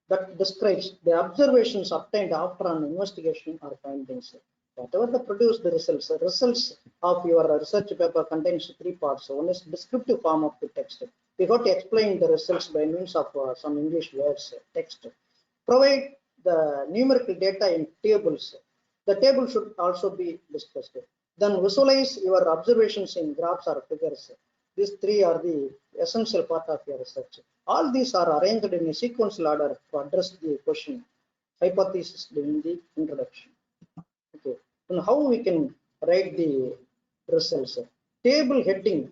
the observations obtained after an investigation or findings. Whatever the produced results of your research paper contains three parts. One is descriptive form of the text. We got to explain the results by means of some English words, text. Provide the numerical data in tables. The table should also be discussed. Then visualize your observations in graphs or figures. These three are the essential part of your research. All these are arranged in a sequential order to address the question hypothesis in the introduction. Okay, and how we can write the results? Table heading,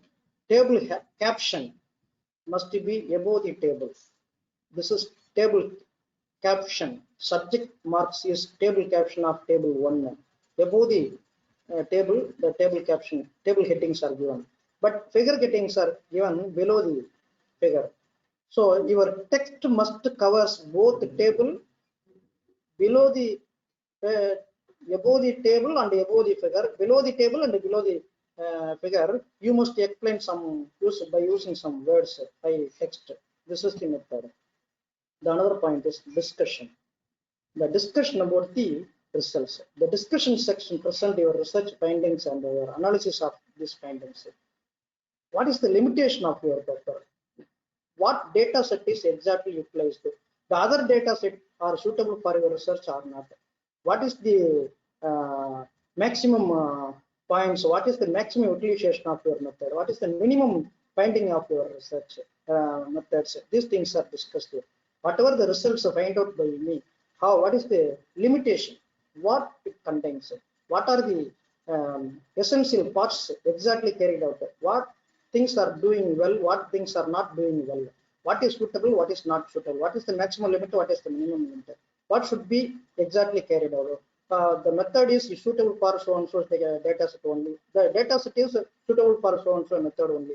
caption must be above the table. This is table caption. Subject marks is table caption of table 1. Above the table, the table caption, table headings are given. But figure headings are given below the figure. So your text must covers both the table, below the above the table and above the figure, below the table and below the figure. You must explain some by using some words by text. This is the method. The another point is discussion. The discussion about the results. The discussion section present your research findings and your analysis of these findings. What is the limitation of your paper? What data set is exactly utilized? The other data set are suitable for your research or not? What is the maximum points? What is the maximum utilization of your method? What is the minimum finding of your research methods? These things are discussed here. Whatever the results are find out by me, what is the limitation? What it contains? What are the essential parts exactly carried out? What things are doing well? What things are not doing well? What is suitable? What is not suitable? What is the maximum limit? What is the minimum limit? What should be exactly carried out? The method is suitable for so and so data set only. The data set is suitable for so and so method only.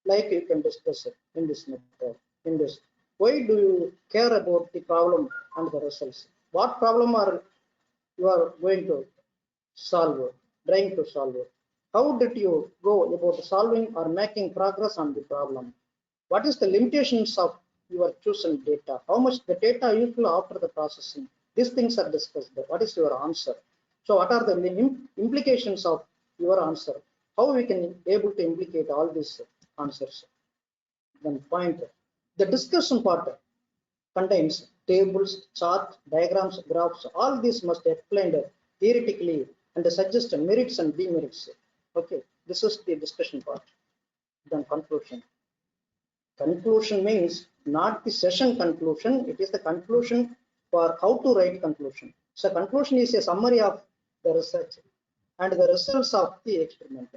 Like you can discuss it in this method. In this, why do you care about the problem and the results? What problem are you are going to solve? Trying to solve? How did you go about solving or making progress on the problem? What is the limitations of your chosen data? How much the data useful after the processing? These things are discussed. What is your answer? So what are the implications of your answer? How we can able to implicate all these answers? Then point. The discussion part contains tables, charts, diagrams, graphs. All these must be explained theoretically and suggest merits and demerits. Okay, this is the discussion part. Then conclusion. Conclusion means not the session conclusion, it is the conclusion for how to write conclusion. So conclusion is a summary of the research and the results of the experiment,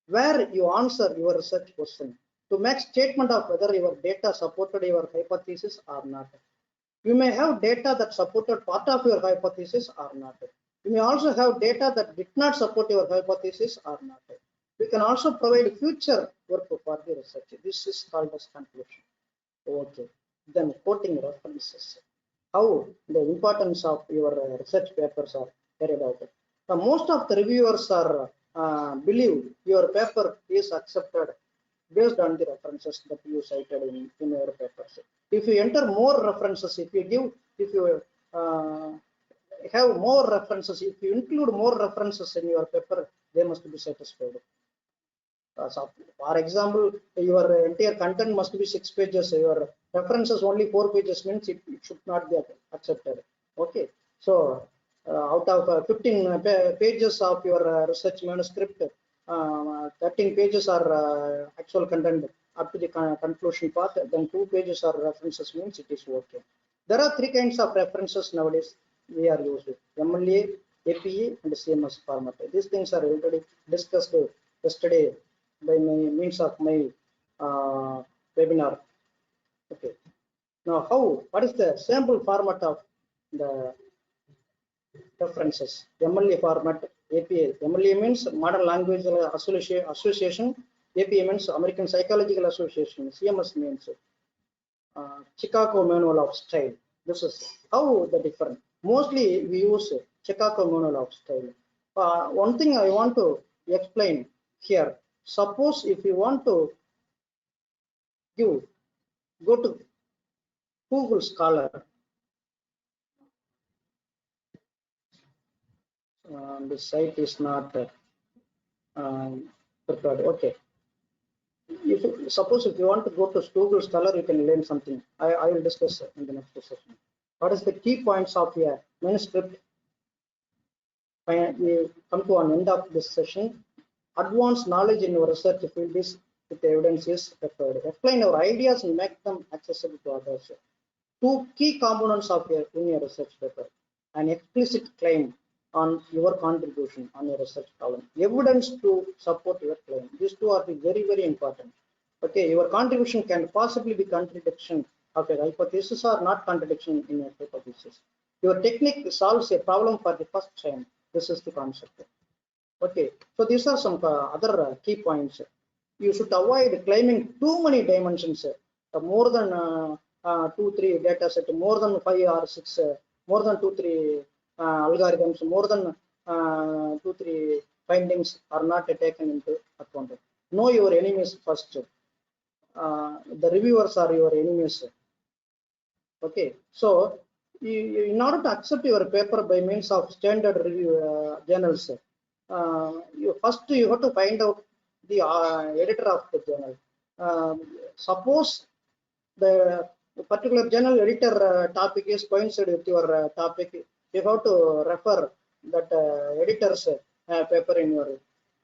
where you answer your research question to make statement of whether your data supported your hypothesis or not. You may have data that supported part of your hypothesis or not. You may also have data that did not support your hypothesis or not. We can also provide future work for the research. This is called as conclusion. Okay. Then quoting references. How the importance of your research papers are carried out. Now, most of the reviewers are believe your paper is accepted based on the references that you cited in your papers. If you enter more references, if you have more references, if you include more references in your paper, they must be satisfied. So for example, your entire content must be 6 pages. Your references only 4 pages means it should not be accepted. Okay. So out of 15 pages of your research manuscript, 13 pages are actual content up to the conclusion part, then 2 pages are references, means it is okay. There are 3 kinds of references nowadays we are used: MLA, APA, and CMS format. These things are already discussed yesterday by means of my webinar. Okay. Now, what is the sample format of the references? MLA format, APA. MLA means Modern Language Association. APA means American Psychological Association. CMS means Chicago Manual of Style. This is how the different. Mostly we use Chicago Manual of Style. One thing I want to explain here. Suppose if you want to go to Google Scholar. The site is not prepared. Okay. Suppose if you want to go to Google Scholar, you can learn something. I will discuss in the next session. What is the key points of your manuscript? We come to an end of this session. Advanced knowledge in your research field is with evidence is required. Explain your ideas and make them accessible to others. 2 key components of your research paper: an explicit claim on your contribution on your research problem, evidence to support your claim. These 2 are very, very important. Okay, your contribution can possibly be contradiction of a hypothesis or not contradiction in a hypothesis. Your technique solves a problem for the first time. This is the concept. Okay, so these are some other key points. You should avoid claiming too many dimensions, more than 2-3 data set, more than 5 or 6, more than 2-3 algorithms, more than 2-3 findings are not taken into account. Know your enemies first. The reviewers are your enemies. Okay, so in order to accept your paper by means of standard review journals, you have to find out the editor of the journal. Suppose the particular journal editor topic is coincide with your topic, you have to refer that editor's paper in your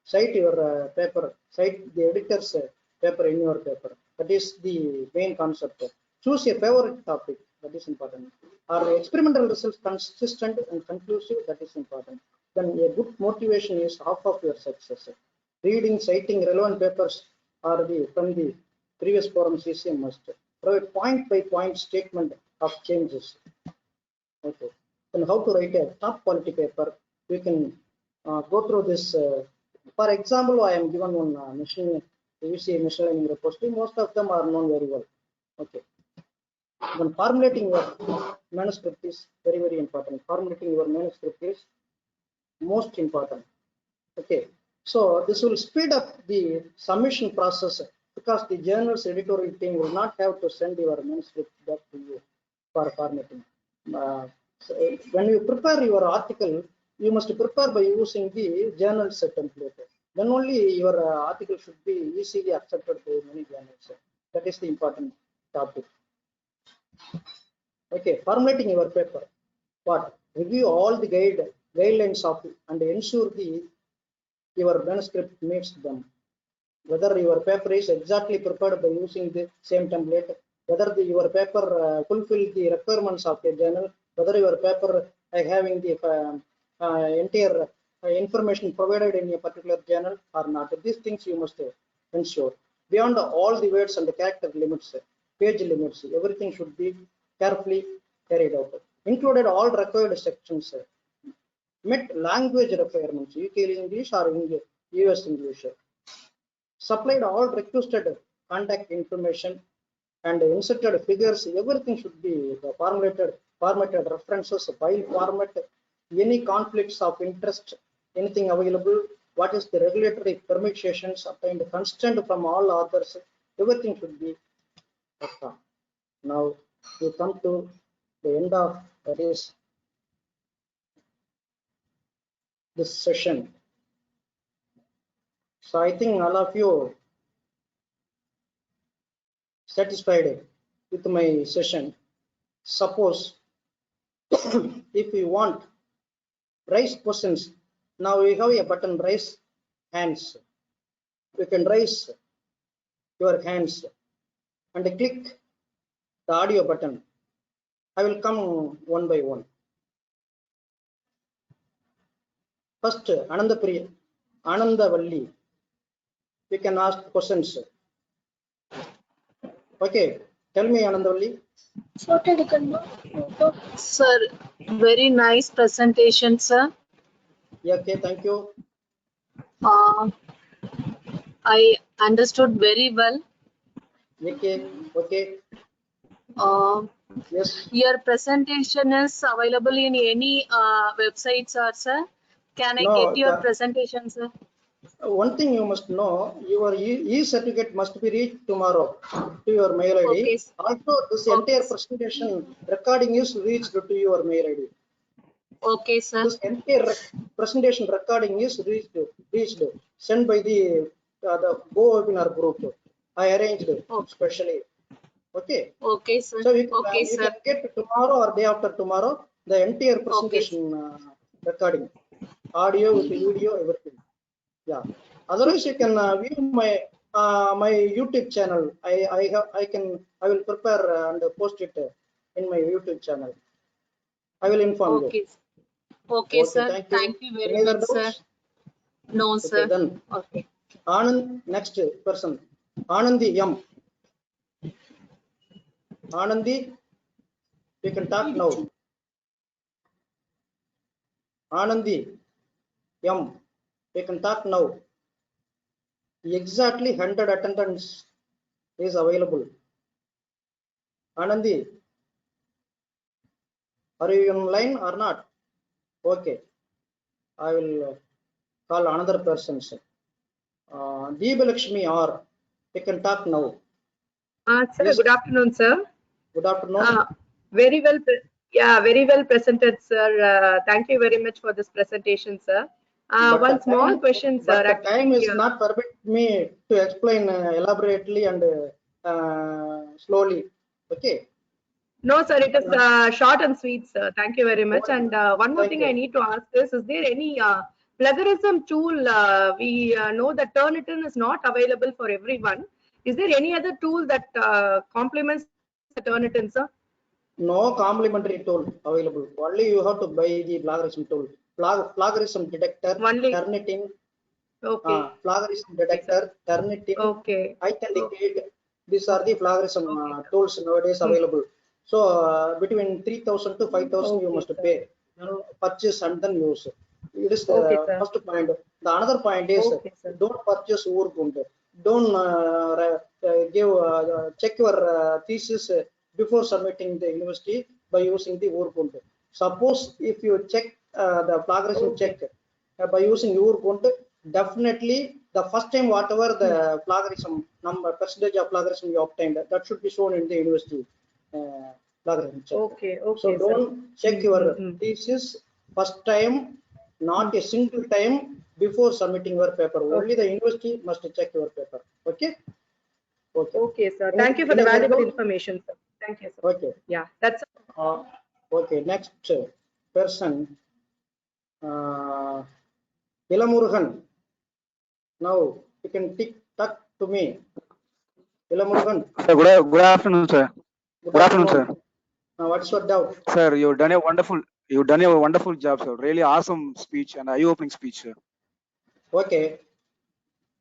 cite your paper, cite the editor's paper in your paper. That is the main concept. Choose a favorite topic, that is important. Are the experimental results consistent and conclusive? That is important. Then a good motivation is half of your success. Reading, citing relevant papers are from the previous forums is a must. Provide point by point statement of changes. Okay. Then how to write a top quality paper? We can go through this. For example, I am given one machine learning repository. Most of them are known very well. Okay. When formulating your manuscript is very, very important. Formulating your manuscript is most important. Okay. So this will speed up the submission process because the journal's editorial team will not have to send your manuscript back to you for formatting. So when you prepare your article, you must prepare by using the journal's template. Then only your article should be easily accepted by many journals. That is the important topic. Okay, formulating your paper. What? Review all the guidelines of and ensure your manuscript meets them. Whether your paper is exactly prepared by using the same template, whether your paper fulfill the requirements of a journal, whether your paper having the entire information provided in a particular journal or not. These things you must ensure. Beyond all the words and the character limits, page limits, everything should be carefully carried out. Included all required sections. Met language requirements, UK English or US English. Supplied all requested contact information and inserted figures. Everything should be formatted references, file format, any conflicts of interest, anything available, what is the regulatory permissions obtained, consent from all authors, everything should be done. Now we come to the end of this session. So I think all of you satisfied with my session. Suppose if you want raise questions. Now we have a button, raise hands. You can raise your hands and click the audio button. I will come one by one. First, Anandavalli. You can ask questions. Okay, tell me, Anandavalli. Sir, very nice presentation, sir. Yeah, okay, thank you. I understood very well. Okay, okay. Yes. Your presentation is available in any websites, sir? Can I get your presentation, sir? One thing you must know, your e-certificate must be reached tomorrow to your mail ID. Okay. Also, this entire presentation recording is reached to your mail ID. Okay, sir. This entire presentation recording is reached sent by the Go webinar group. I arranged specially. Okay. Okay, sir. So you Okay, you sir. can get tomorrow or day after tomorrow the entire presentation recording, audio with video, everything. Yeah. Otherwise, you can view my my YouTube channel. I will prepare and post it in my YouTube channel. I will inform you. Okay, sir. Thank you very Any other much, sir. doubts? No, sir. Okay, then. Okay. Anand, next person. Anandi M. Anandi, you can talk now. Anandi M, you can talk now. Exactly 100 attendance is available. Anandi, are you online or not? Okay, I will call another person. Deebalakshmi R, you can talk now. Sir, Yes. good afternoon, sir. Good afternoon. Very well, very well presented, sir. Thank you very much for this presentation, sir. One small question, sir. But the time is not permit me to explain elaborately and slowly. Okay. No, sir. It is short and sweet, sir. Thank you very much. And one more thing I need to ask is there any plagiarism tool? We know that Turnitin is not available for everyone. Is there any other tool that complements the Turnitin, sir? No complementary tool available. Only you have to buy the plagiarism tool. Plagiarism detector, Turnitin. Okay. Plagiarism detector, Turnitin, okay. Authenticate. These are the plagiarism tools nowadays available. So between 3,000 to 5,000 you must pay, purchase and then use. It is the first point. The another point is don't purchase Urkund. Don't check your thesis before submitting the university by using the Urkund. Suppose if you check the plagiarism check by using Urkund, definitely the first time whatever the plagiarism number percentage of plagiarism you obtained, that should be shown in the university plagiarism check. Okay. So don't check your thesis first time, not a single time before submitting your paper. Only the university must check your paper. Okay. Okay, sir. Thank you for the valuable information, sir. Thank you, sir. Okay. Yeah, that's okay. Next person, Ilamurugan. Now you can talk to me. Ilamurugan. Sir, good afternoon, sir. Good afternoon, sir. What's your doubt? Sir, you've done a wonderful job, sir. Really awesome speech and eye-opening speech, sir. Okay.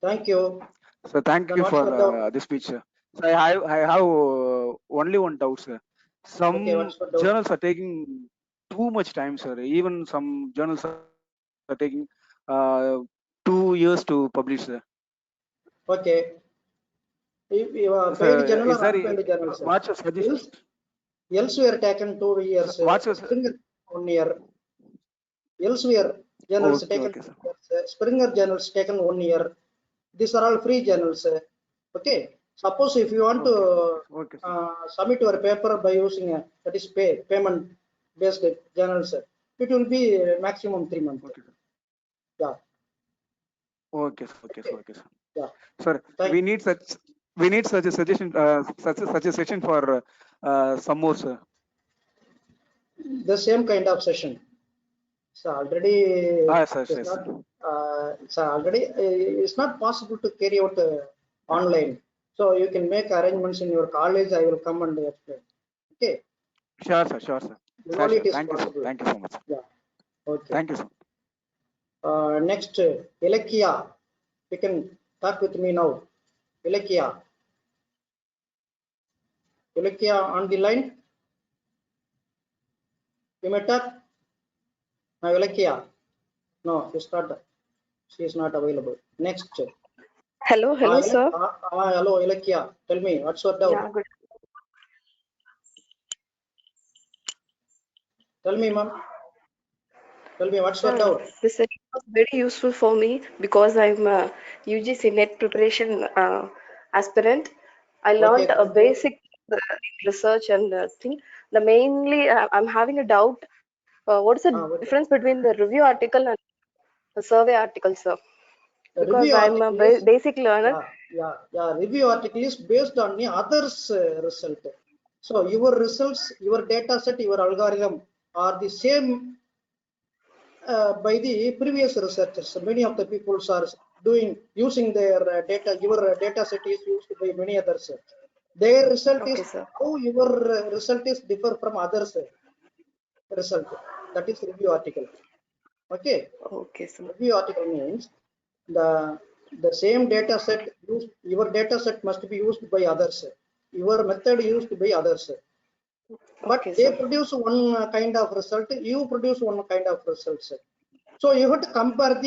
Thank you. So thank you for this speech, sir. So I have only one doubt, sir. Some journals are taking too much time, sir. Even some journals are taking 2 years to publish, sir. Okay. If you are paid journal or unpaid journal, sir? What's your suggestion? Elsewhere taken 2 years. What's your Springer 1 year. Elsewhere journals taken 2 years. Springer journals taken 1 year. These are all free journals. Okay. Suppose if you want to submit your paper by using that is payment based journals, it will be maximum 3 months. Yeah. Okay, sir. Yeah. Sir, we need such a suggestion, such a session for some more, sir. The same kind of session. So already Yes, it's yes. not it's not possible to carry out online. So you can make arrangements in your college. I will come and explain. Okay. Sure, sir. Sure, sir. Sure, Only sure. it is Thank you, sir. possible. Thank you so much. Yeah. Okay. Thank you, sir. Next, Ilakia. You can talk with me now. Ilakia. Ilakia on the line. You may talk. Now, Ilakia. No, it's not. She is not available. Next. Hello, sir. Hello, Ilakia. Tell me, what's your doubt? Yeah, good. Tell me, ma'am. Tell me, what's your doubt? This session was very useful for me because I'm a UGC NET preparation aspirant. I learned Okay, a basic research and thing. The mainly I'm having a doubt. What is the okay. difference between the review article and the survey article, sir? The Because review I'm a article is basic learner. yeah. Review article is based on the others' result. So your results, your data set, your algorithm are the same by the previous researchers. Many of the people are using their data. Your data set is used by many others. Their result is Okay, sir. how your result is differ from others' result. That is review article. Okay. Okay, sir. Review article means the same data set used, your data set must be used by others, your method used by others, but Okay, they sir. produce one kind of result, you produce one kind of results. So you have to compare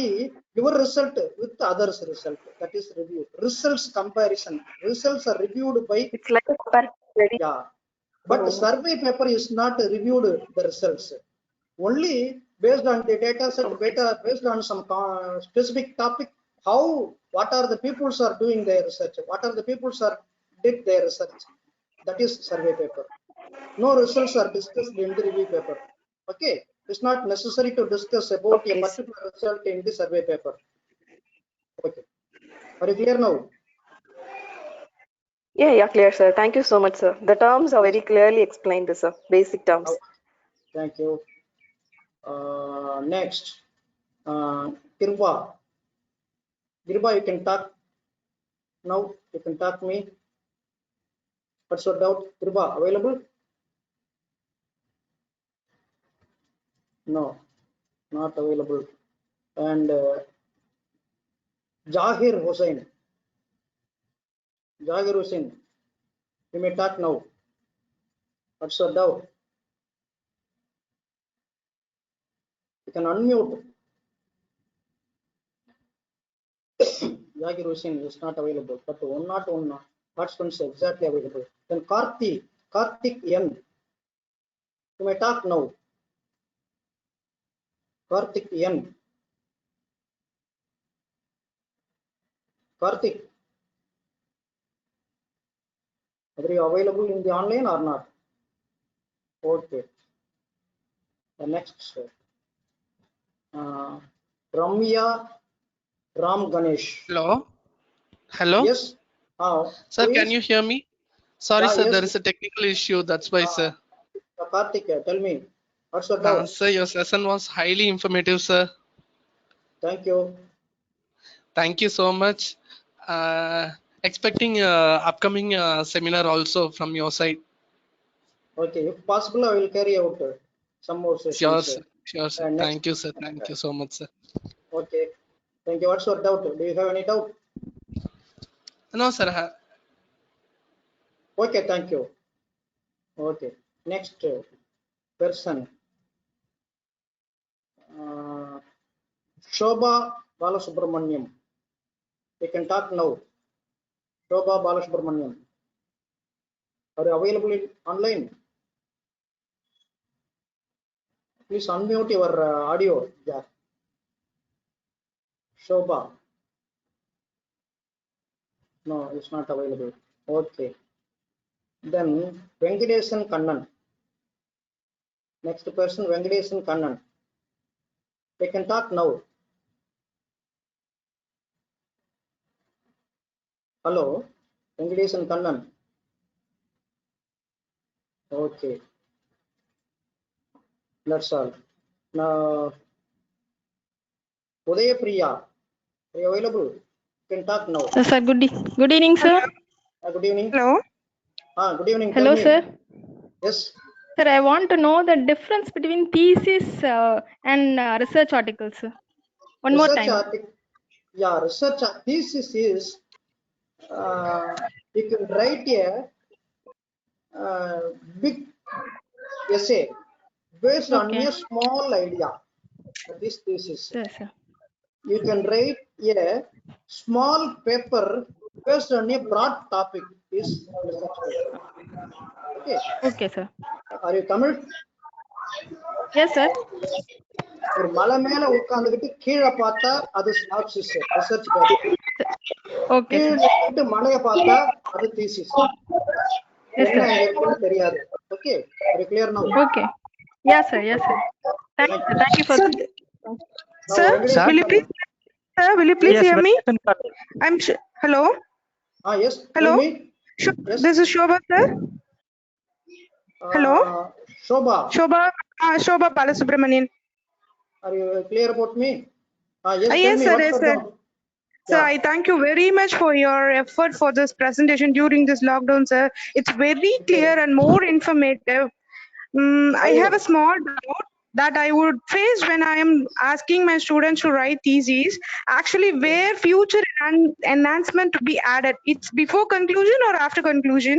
your result with the others result. That is review. Results comparison. Results are reviewed by, It's like a comparative study. yeah, but the survey paper is not reviewed the results. Only based on the data set, Okay. based on some specific topic, what are the peoples are doing their research, what are the peoples are did their research. That is survey paper. No results are discussed in the review paper. Okay, it's not necessary to discuss about a Okay, sir. particular result in the survey paper. Okay, are you clear now? Yeah, clear, sir. Thank you so much, sir. The terms are very clearly explained, sir. Basic terms. Thank you. Next, Kirba. Girba, you can talk now. You can talk me. What's your doubt? Girba, available? No, not available. And Jahir Hussain. Jahir Hussain, you may talk now. What's your doubt? You can unmute. Jahir Hussain is not available, but 101 participants exactly available. Then Karthik N. You may talk now. Karthik N. Karthik, are you available in the online or not? Okay. The next, Ramya Ram Ganesh. Hello. Yes. Sir, can you hear me? Sorry, sir, Yes. there is a technical issue. That's why, sir. Karthik, tell me, what's your doubt? Sir, your session was highly informative, sir. Thank you. Thank you so much. Expecting upcoming seminar also from your side. Okay, if possible, I will carry out some more Sure, sessions. sir. Sure, sir. Next. Thank you, sir. Thank you so much, sir. Okay. Thank you. What's your doubt? Do you have any doubt? No, sir. Okay, thank you. Okay. Next person. Shobha Balasubramaniam. You can talk now. Shobha Balasubramaniam. Are you available online? Please unmute your audio. Yeah. Shobha. No, it's not available. Okay. Then Venkatesan Kannan. Next person, Venkatesan Kannan. They can talk now. Hello, Venkatesan Kannan. Okay. That's all. Now, Udayapriya, are you available? You can talk now. Sir, good evening, sir. Good evening. Hello. Good evening. Hello, Tell me. sir. Yes. Sir, I want to know the difference between thesis and research articles. Sir. One more Research time. article. Yeah, research thesis is you can write a big essay based on Okay. a small idea. That is thesis. Yes, sir. You can write a small paper based on a broad topic. Is research paper. Okay. Okay, sir. Are you Tamil? Yes, sir. ஒரு மலை மேல உட்கார்ந்துகிட்டு கீழே பார்த்தா அது synopsis research paper. Okay, கீழே sir. நின்னுட்டு மலையை பார்த்தா அது தீசிஸ். Yes, என்ன sir. அங்க இருக்குன்னு தெரியாது. ஓகே, வெரி கிளியர் நவ. Okay. Yes, sir. Yes, sir. Thank you for. Sir, will you please, sir, will you please hear me? I'm hello. Yes. Hello. Tell me. Yes. This is Shobha, sir. Hello. Shobha. Shobha Balasubramanian. Are you clear about me? Yes. Tell Yes, me sir. what's Yes, the sir. doubt? Sir, I thank you very much for your effort for this presentation during this lockdown, sir. It's very clear and more informative. I have a small doubt that I would face when I am asking my students to write theses. Actually, where future enhancement to be added? It's before conclusion or after conclusion?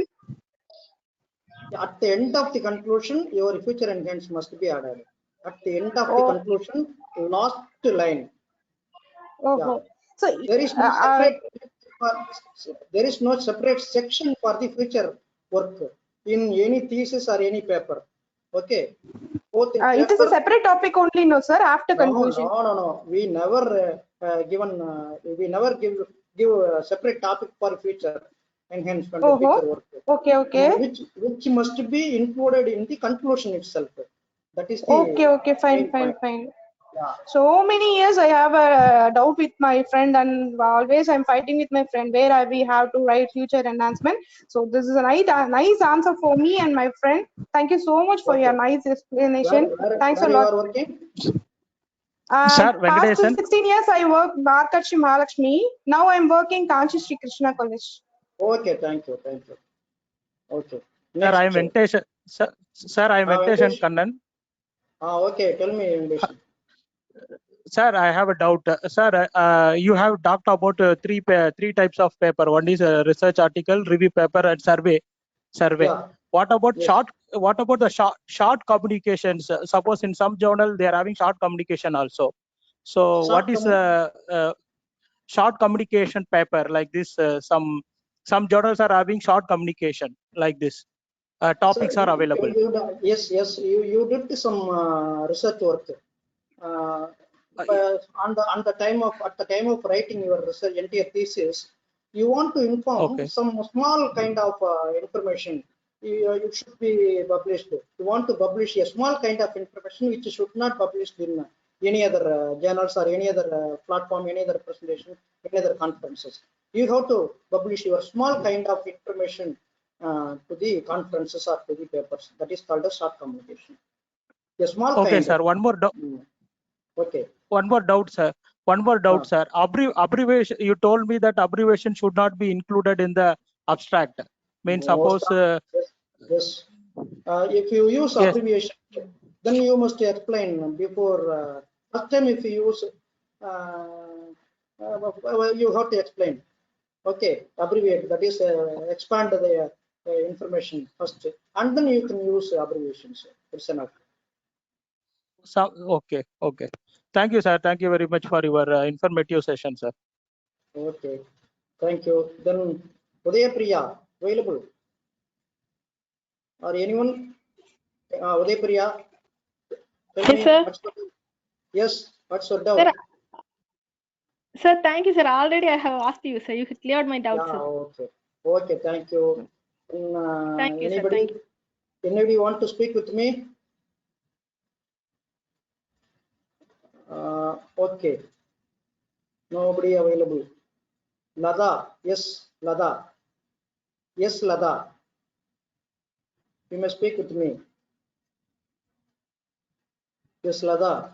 At the end of the conclusion, your future enhance must be added. At the end of the conclusion, last line. Oh, so There is no separate section for the future work in any thesis or any paper. Okay. Both in it is a separate topic only, no, sir. After conclusion. No. We never we never give a separate topic for future enhancement of future work. Okay. Which must be included in the conclusion itself. That is the okay. Fine. Yeah. So many years I have a doubt with my friend, and always I'm fighting with my friend where we have to write future enhancement. So this is a nice answer for me and my friend. Thank you so much for your nice explanation. Thanks a lot. You are working? Sir, past 16 years I worked Markachi Mahalakshmi. Now I'm working Kanchi Sri Krishna College. Okay, thank you. Okay. Sir, I am Venkatesh. Sir, I am Venkatesh Kannan. Okay, tell me, Venkatesh. Sir, I have a doubt. Sir, you have talked about three types of paper. One is a research article, review paper, and survey. Yeah. What about What about the short communications? Suppose in some journal they are having short communication also. So what is short communication paper like this? Some journals are having short communication like this. Topics are available. Yes. You did some research work. At the time of writing your research entire thesis, you want to inform some small kind of information. You should be published. You want to publish a small kind of information which should not published in any other journals or any other platform, any other presentation, any other conferences. You have to publish your small kind of information to the conferences or to the papers. That is called a short communication. A small okay, kind. Sir. One more doubt. Okay. One more doubt, sir. Sir. Abbreviation. You told me that abbreviation should not be included in the abstract. Suppose. Yes. If you use abbreviation, then you must explain before. First time, if you use, you have to explain. Okay, abbreviate. That is expand the information first, and then you can use abbreviations. It's enough. Okay. Thank you, sir. Thank you very much for your informative session, sir. Okay. Thank you. Then Udayapriya, available? Or anyone? Udayapriya? Yes, sir. Yes, what's your doubt? Sir, thank you, sir. Already I have asked you, sir. You cleared my doubts, sir. Okay, thank you. Thank you, sir. Thank you. Anybody want to speak with me? Okay. Nobody available. Lada, yes, Lada. Yes, Lada. You may speak with me. Yes, Lada.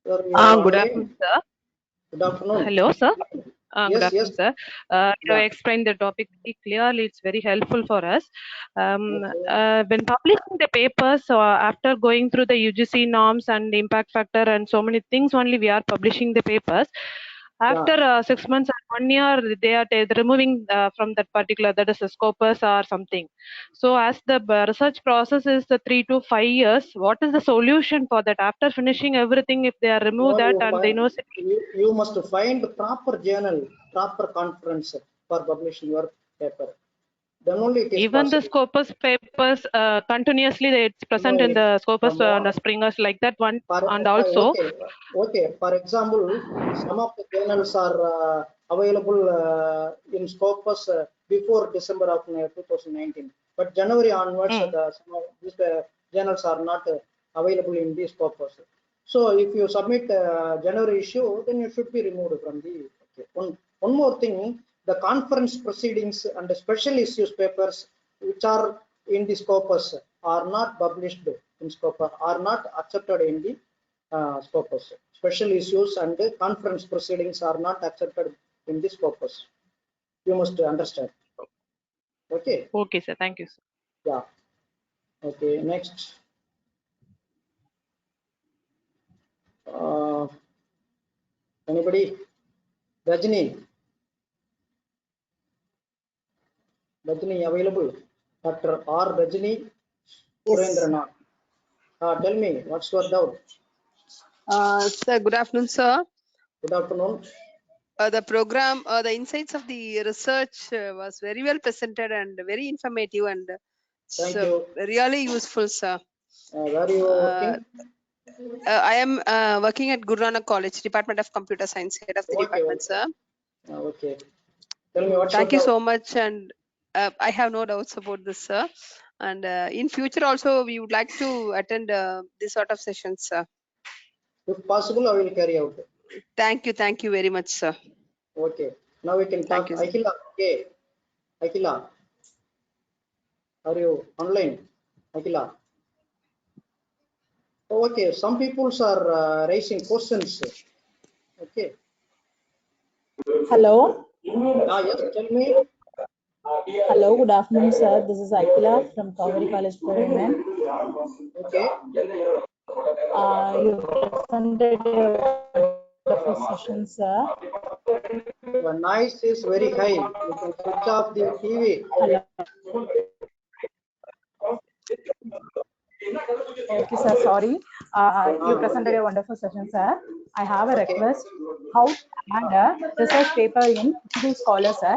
Good afternoon, sir. Good afternoon. Hello, sir. Good Yes, afternoon, yes. sir. You Yeah. explained the topic very clearly. It's very helpful for us. Okay. When publishing the papers, after going through the UGC norms and impact factor and so many things, only we are publishing the papers. After 6 months or 1 year, they are removing from that particular, that is a Scopus or something. So as the research process is the 3 to 5 years, what is the solution for that? After finishing everything, if they are remove No, that and the university. you must find proper journal, proper conference for publishing your paper. Then only it is Even possible. the Scopus papers continuously it's present in the Scopus and the Springers like that one, and also okay. For example, some of the journals are available in Scopus before December of 2019, but January onwards, some of these journals are not available in the Scopus. So if you submit January issue, then you should be removed from the. Okay. One more thing, the conference proceedings and the special issues papers which are in the Scopus are not published in Scopus, are not accepted in the Scopus. Special issues and the conference proceedings are not accepted in the Scopus. You must understand. Okay. Okay, sir. Thank you, sir. Yeah. Okay. Next. Anybody? Rajni. Rajni available? Dr. R. Rajni Surendranath. Tell me, what's your doubt? Sir, good afternoon, sir. Good afternoon. The program, the insights of the research was very well presented and very informative and Thank you. really useful, sir. Where are you working? I am working at Guru Nanak College, Department of Computer Science, head of the department, sir. Okay. Tell me what's Thank your you doubt? so much, and I have no doubts about this, sir. And in future also, we would like to attend this sort of sessions, sir. If possible, I will carry out. Thank you very much, sir. Okay. Now we can talk. Akhila, okay. Akhila, are you online? Akhila. Oh, okay. Some people are raising questions. Okay. Hello. Yes, tell me. Hello, good afternoon, sir. This is Akhila from Kaveri College for Women. Okay. You presented a session, sir. The noise is very high. You can switch off the TV. Hello. Okay, sir. Sorry. You presented a wonderful session, sir. I have a request. How to add a research paper in Google Scholar, sir?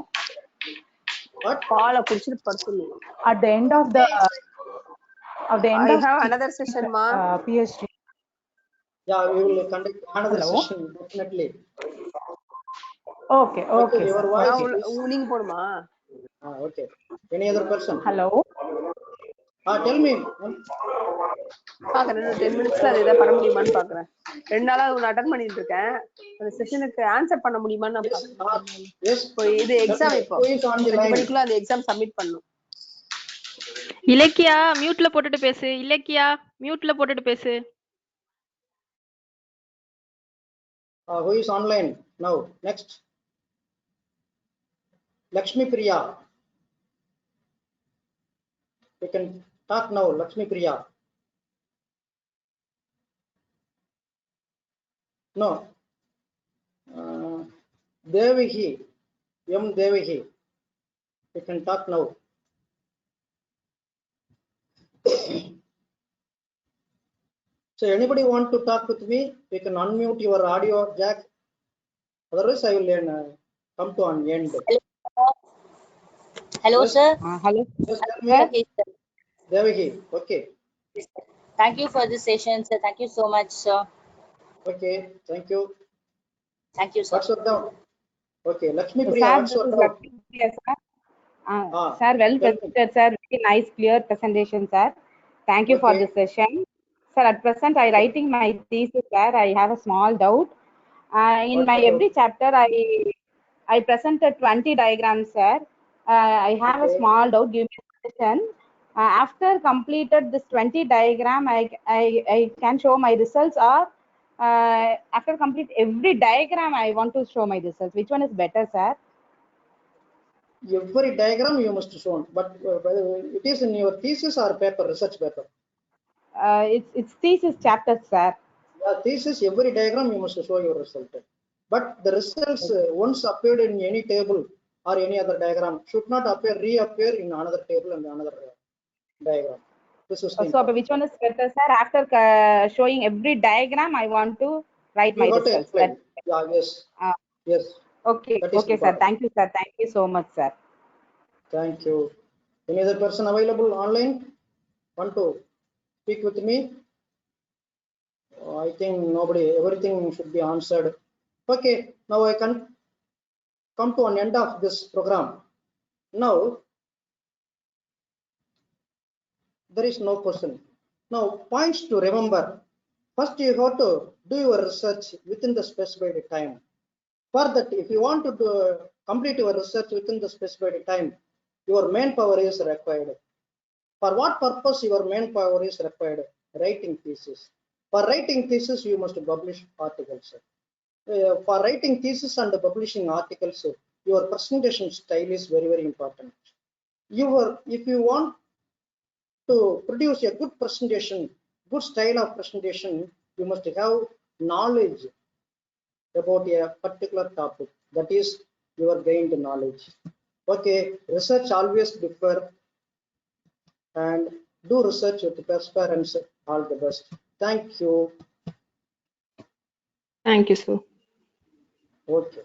What? At the end of the I have another session, ma. PhD. Yeah, we will conduct another session definitely. Okay. Okay. Your voice is... ma. Okay. Any other person? Hello. Tell me. 10 minutes அதை பண்ண முடியுமான்னு பாக்குறேன். 2 நாளா நான் attend பண்ணிட்டு இருக்கேன். அந்த செஷனுக்கு answer பண்ண முடியுமான்னு நான் பாக்குறேன். இது எக்ஸாம் இப்போ 2 மணிக்குள்ள அந்த எக்ஸாம் சப்மிட் பண்ணனும். இலக்கியா மியூட்ல போட்டுட்டு பேசு. இலக்கியா மியூட்ல போட்டுட்டு பேசு. Who is online now? Next. Lakshmi Priya. You can talk now, Lakshmi Priya. No. Devahi. M. Devahi. You can talk now. So anybody want to talk with me? You can unmute your audio jack. Otherwise, I will come to an end. Hello, yes. Sir. Hello. Yes, tell me. Devahi. Okay. Thank you for this session, sir. Thank you so much, sir. Okay. Thank you. Thank you, sir. What's your doubt? Okay. Lakshmi Priya, what's your doubt? Sir, well presented, sir. Very nice, clear presentation, sir. Thank you for the session. Sir, at present, I writing my thesis, sir. I have a small doubt. In my every chapter, I presented 20 diagrams, sir. I have a small doubt. Give me a suggestion. After completed this 20 diagram, I can show my results are after complete every diagram, I want to show my results. Which one is better, sir? Every diagram you must show, but it is in your thesis or paper, research paper. It's thesis chapter, sir. Yeah, thesis, every diagram you must show your result. But the results once appeared in any table or any other diagram should not reappear in another table and another diagram. This is So which one is better, sir? After showing every diagram, I want to write my results. Yeah, yes. Yes. Okay, okay, sir. Thank you, sir. Thank you so much, sir. Thank you. Any other person available online? Want to speak with me? I think nobody, everything should be answered. Okay, now I can come to an end of this program. Now, there is no question. Now, points to remember. First, you have to do your research within the specified time. For that, if you want to complete your research within the specified time, your manpower is required. For what purpose your manpower is required? Writing thesis. For writing thesis, you must publish articles. For writing thesis and publishing articles, your presentation style is very, very important. If you want to produce a good presentation, good style of presentation, you must have knowledge about a particular topic. That is your gained knowledge. Okay, research always differ, and do research with perseverance. All the best. Thank you. Thank you, sir. Okay.